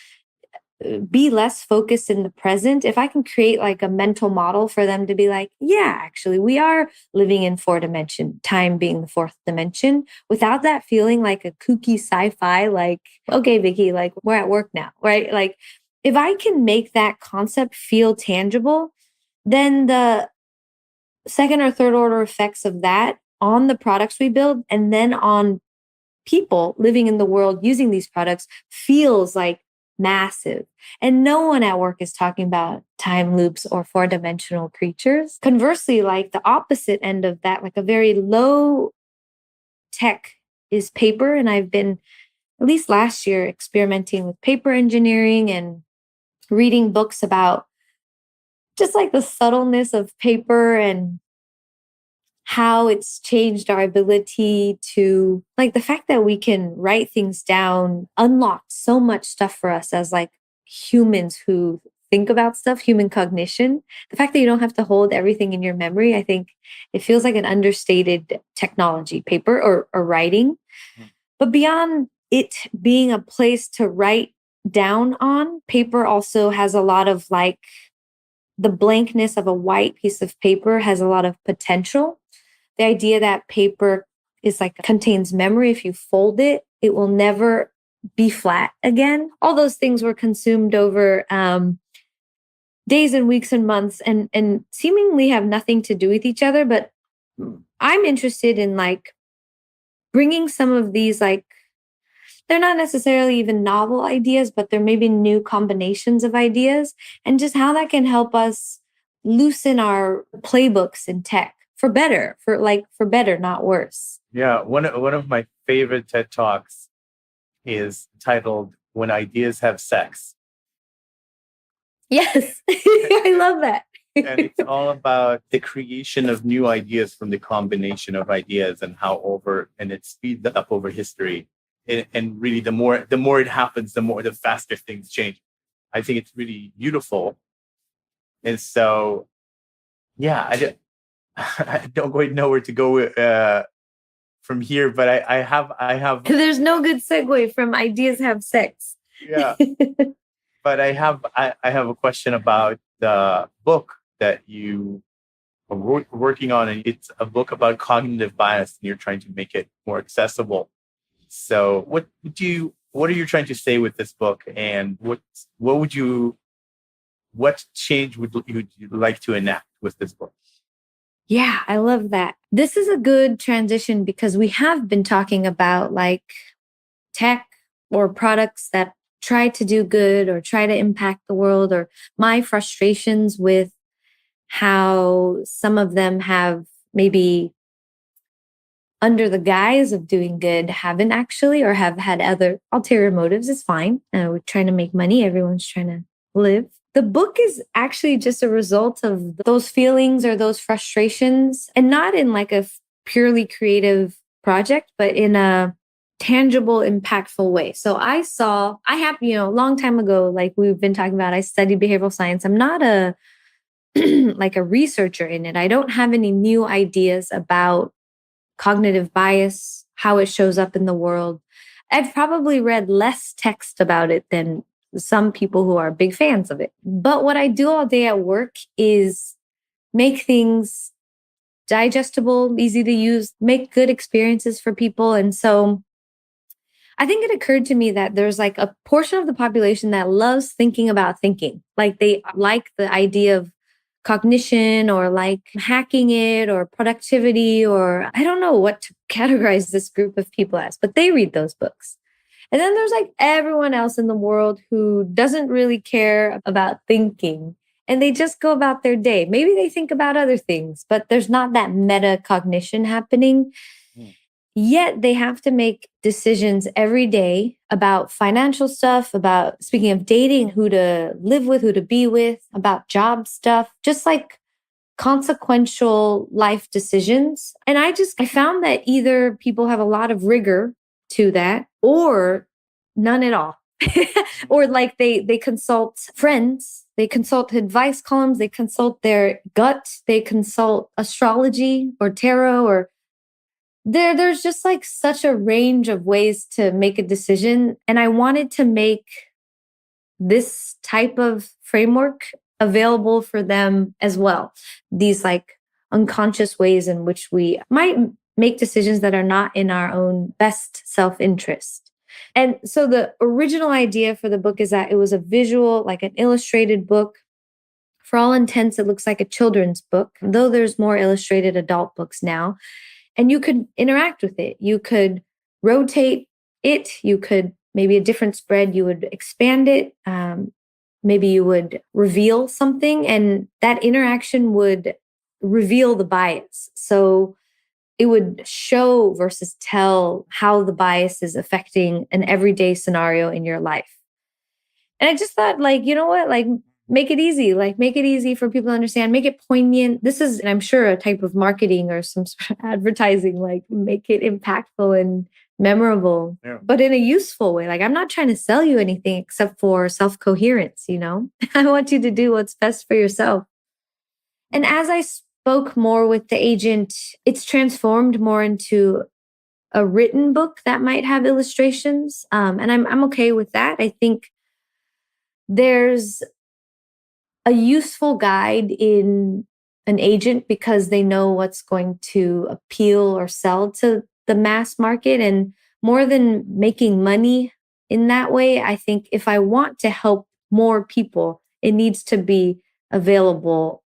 A: be less focused in the present, if I can create like a mental model for them to be like, yeah, actually, we are living in 4 dimension, time being the fourth dimension, without that feeling like a kooky sci-fi, like, okay, Vicki, like we're at work now, right? Like if I can make that concept feel tangible, then second or third order effects of that on the products we build and then on people living in the world using these products feels like massive. And no one at work is talking about time loops or four-dimensional creatures. Conversely, like the opposite end of that, like a very low tech is paper. And I've been, at least last year, experimenting with paper engineering and reading books about just like the subtleness of paper and how it's changed our ability to, like, the fact that we can write things down unlocked so much stuff for us as like humans who think about stuff, human cognition. The fact that you don't have to hold everything in your memory, I think it feels like an understated technology, paper or writing. But beyond it being a place to write down on, paper also has a lot of like the blankness of a white piece of paper has a lot of potential. The idea that paper is like contains memory. If you fold it, it will never be flat again. All those things were consumed over days and weeks and months and seemingly have nothing to do with each other. But I'm interested in like bringing some of these, like, they're not necessarily even novel ideas, but they're maybe new combinations of ideas and just how that can help us loosen our playbooks in tech for better, for better, not worse.
B: Yeah, one of my favorite TED Talks is titled "When Ideas Have Sex."
A: Yes, I love that.
B: And it's all about the creation of new ideas from the combination of ideas and and it speeds up over history. And really, the more it happens, the faster things change. I think it's really beautiful. And so, yeah, I don't quite know where to go from here, but I have
A: There's no good segue from ideas have sex.
B: yeah, but I have a question about the book that you are working on, and it's a book about cognitive bias, and you're trying to make it more accessible. So, what are you trying to say with this book, and what change would you like to enact with this book?
A: Yeah, I love that. This is a good transition because we have been talking about like tech or products that try to do good or try to impact the world, or my frustrations with how some of them have maybe under the guise of doing good haven't actually, or have had other ulterior motives. Is fine. We're trying to make money. Everyone's trying to live. The book is actually just a result of those feelings or those frustrations, and not in like a purely creative project, but in a tangible, impactful way. So I have, a long time ago, like we've been talking about, I studied behavioral science. I'm not a like a researcher in it. I don't have any new ideas about cognitive bias, how it shows up in the world. I've probably read less text about it than some people who are big fans of it. But what I do all day at work is make things digestible, easy to use, make good experiences for people. And so I think it occurred to me that there's like a portion of the population that loves thinking about thinking. Like they like the idea of cognition or like hacking it or productivity, or I don't know what to categorize this group of people as, but they read those books. And then there's like everyone else in the world who doesn't really care about thinking and they just go about their day. Maybe they think about other things, but there's not that metacognition happening. Yet they have to make decisions every day about financial stuff, about, speaking of dating, who to live with, who to be with, about job stuff, just like consequential life decisions. And I found that either people have a lot of rigor to that or none at all. Or like they consult friends, they consult advice columns, they consult their gut, they consult astrology or tarot, or there's just like such a range of ways to make a decision. And I wanted to make this type of framework available for them as well. These like unconscious ways in which we might make decisions that are not in our own best self-interest. And so the original idea for the book is that it was a visual, like an illustrated book For all intents, it looks like a children's book, though there's more illustrated adult books now. And you could interact with it. You could rotate it. You could maybe a different spread, you would expand it. Maybe you would reveal something, and that interaction would reveal the bias. So it would show versus tell how the bias is affecting an everyday scenario in your life. And I just thought, like, you know what? Like, make it easy. Like, make it easy for people to understand. Make it poignant. This is, and I'm sure, a type of marketing or some sort of advertising. Like, make it impactful and memorable, but in a useful way. Like, I'm not trying to sell you anything except for self-coherence, you know? I want you to do what's best for yourself. And as I spoke more with the agent, it's transformed more into a written book that might have illustrations. And I'm okay with that. I think there's a useful guide in an agent because they know what's going to appeal or sell to the mass market. And more than making money in that way, I think if I want to help more people, it needs to be available,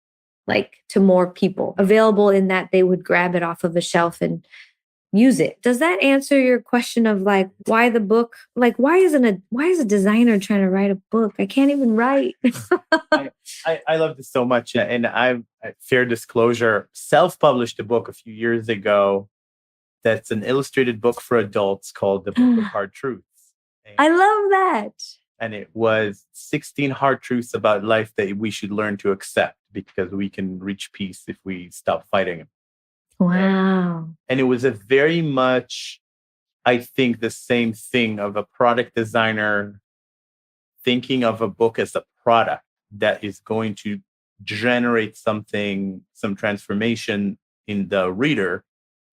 A: like, to more people, available in that they would grab it off of a shelf and use it. Does that answer your question of, like, why the book? Like, why is a designer trying to write a book? I can't even write.
B: I love this so much. And I fair disclosure, self-published a book a few years ago that's an illustrated book for adults called The Book of Hard Truths.
A: I love that.
B: And it was 16 hard truths about life that we should learn to accept because we can reach peace if we stop fighting.
A: Wow.
B: And it was a very much, I think, the same thing of a product designer thinking of a book as a product that is going to generate something, some transformation in the reader.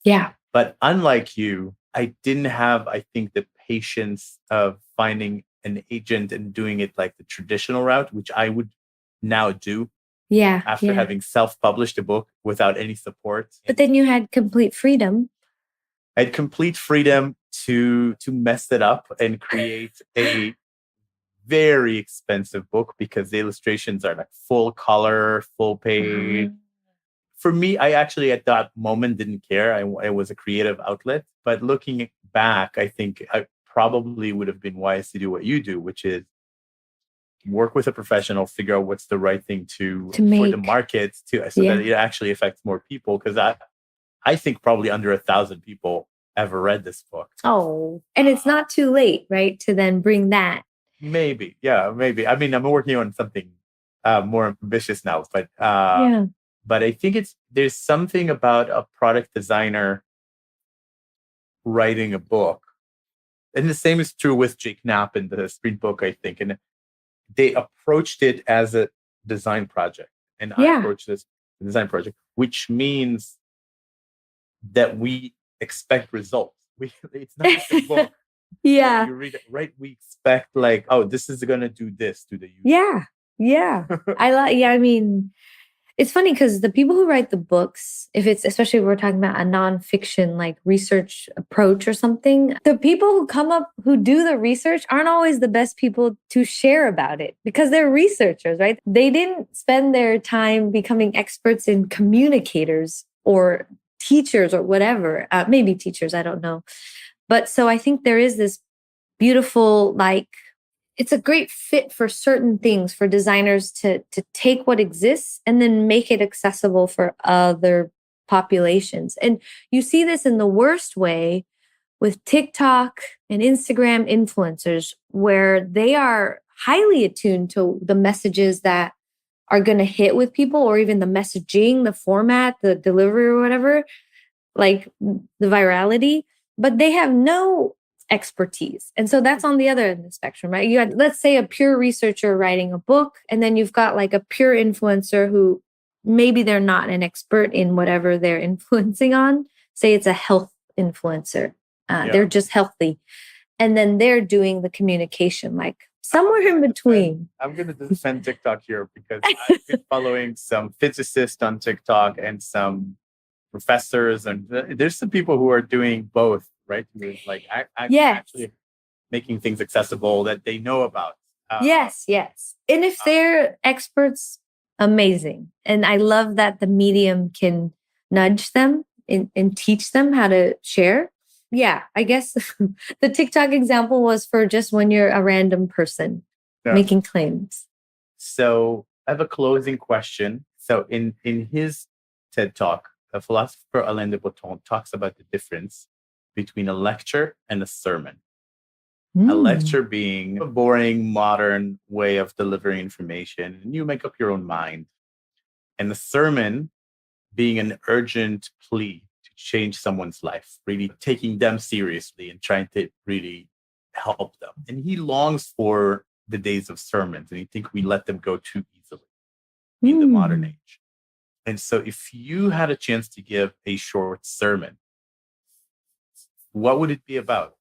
A: Yeah.
B: But unlike you, I didn't have, I think, the patience of finding an agent and doing it like the traditional route, which I would now do.
A: Yeah.
B: After having self-published a book without any support.
A: But then you had complete freedom.
B: I had complete freedom to mess it up and create a very expensive book because the illustrations are like full color, full page. For me, I actually at that moment didn't care. It was a creative outlet. But looking back, I think I probably would have been wise to do what you do, which is work with a professional, figure out what's the right thing to for the market so that it actually affects more people. Because I think probably under 1,000 people ever read this book.
A: Oh, and it's not too late, right? To then bring that.
B: Maybe. Yeah, maybe. I mean, I'm working on something more ambitious now, but but I think there's something about a product designer writing a book. And the same is true with Jake Knapp in the Sprint book, I think. And they approached it as a design project. And I approached this as a design project, which means that we expect results. It's not just a book. You read it, right? We expect like, oh, this is going to do this to the user.
A: Yeah. I mean, it's funny because the people who write the books, especially if we're talking about a nonfiction like research approach or something, the people who do the research aren't always the best people to share about it because they're researchers, right? They didn't spend their time becoming experts in communicators or teachers or whatever. Maybe teachers, I don't know. But so I think there is this beautiful, like, it's a great fit for certain things for designers to take what exists and then make it accessible for other populations. And you see this in the worst way with TikTok and Instagram influencers, where they are highly attuned to the messages that are going to hit with people, or even the messaging, the format, the delivery or whatever, like the virality, but they have no expertise. And so that's on the other end of the spectrum, right? You had, let's say, a pure researcher writing a book, and then you've got like a pure influencer who maybe they're not an expert in whatever they're influencing on. Say it's a health influencer. They're just healthy. And then they're doing the communication, like somewhere in between.
B: I'm going to defend TikTok here because I've been following some physicists on TikTok and some professors, and there's some people who are doing both, right? Like actually making things accessible that they know about.
A: Yes. And if they're experts, amazing. And I love that the medium can nudge them and teach them how to share. Yeah, I guess the TikTok example was for just when you're a random person making claims.
B: So I have a closing question. So in his TED Talk, the philosopher Alain de Botton talks about the difference between a lecture and a sermon. A lecture being a boring, modern way of delivering information, and you make up your own mind. And a sermon being an urgent plea to change someone's life, really taking them seriously and trying to really help them. And he longs for the days of sermons, and he thinks we let them go too easily in the modern age. And so if you had a chance to give a short sermon, what would it be about?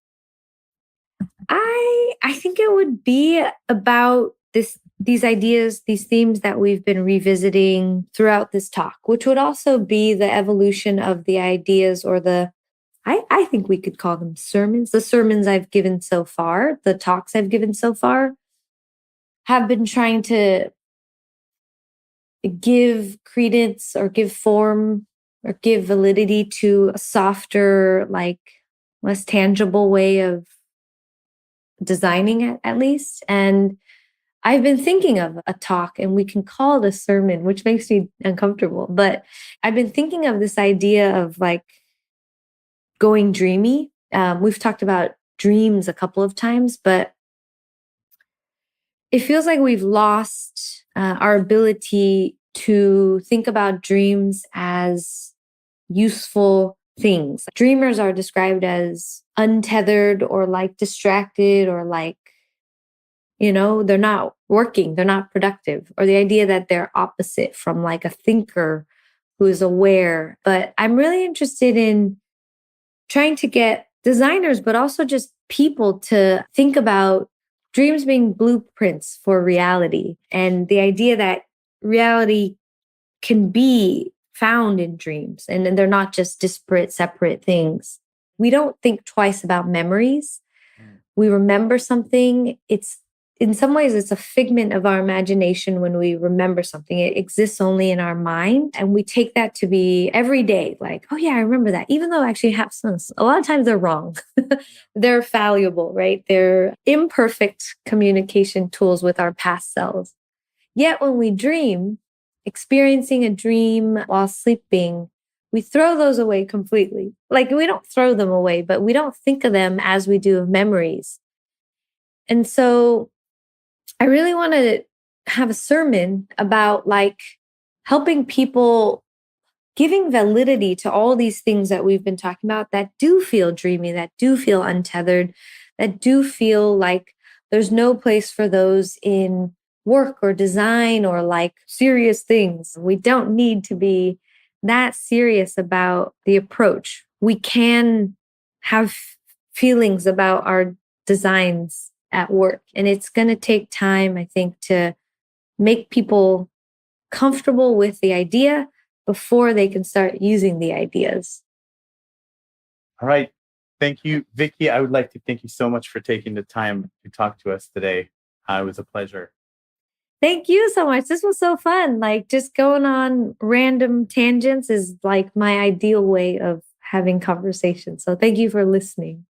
A: I think it would be about these ideas, these themes that we've been revisiting throughout this talk, which would also be the evolution of the ideas or I think we could call them sermons. The sermons I've given so far, the talks I've given so far, have been trying to give credence or give form or give validity to a softer, like less tangible way of designing it, at least. And I've been thinking of a talk, and we can call it a sermon, which makes me uncomfortable. But I've been thinking of this idea of like going dreamy. We've talked about dreams a couple of times, but it feels like we've lost our ability to think about dreams as useful things. Dreamers are described as untethered or like distracted or like, they're not working, they're not productive, or the idea that they're opposite from like a thinker who is aware. But I'm really interested in trying to get designers, but also just people to think about dreams being blueprints for reality, and the idea that reality can be found in dreams and they're not just disparate, separate things. We don't think twice about memories. We remember something. In some ways, it's a figment of our imagination when we remember something. It exists only in our mind. And we take that to be every day, like, oh yeah, I remember that. Even though actually a lot of times they're wrong. They're fallible, right? They're imperfect communication tools with our past selves. Yet when we dream, experiencing a dream while sleeping, we throw those away completely. Like we don't throw them away, but we don't think of them as we do of memories. And so I really want to have a sermon about like helping people, giving validity to all these things that we've been talking about that do feel dreamy, that do feel untethered, that do feel like there's no place for those in work or design or like serious things. We don't need to be that serious about the approach. We can have feelings about our designs at work. And it's going to take time, I think, to make people comfortable with the idea before they can start using the ideas.
B: All right. Thank you, Vicki. I would like to thank you so much for taking the time to talk to us today. It was a pleasure.
A: Thank you so much. This was so fun. Like just going on random tangents is like my ideal way of having conversations. So thank you for listening.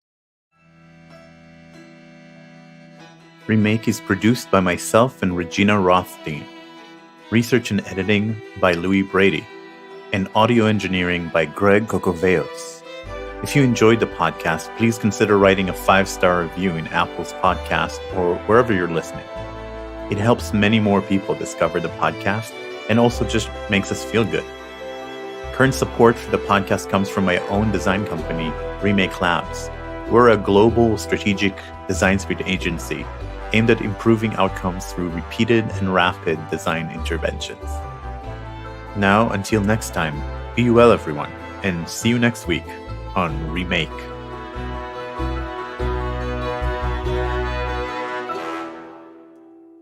B: Remake is produced by myself and Regina Rothstein. Research and editing by Louis Brady. And audio engineering by Greg Cocoveos. If you enjoyed the podcast, please consider writing a 5-star review in Apple's podcast or wherever you're listening. It helps many more people discover the podcast and also just makes us feel good. Current support for the podcast comes from my own design company, Remake Labs. We're a global strategic design speed agency aimed at improving outcomes through repeated and rapid design interventions. Now, until next time, be well everyone, and see you next week on Remake.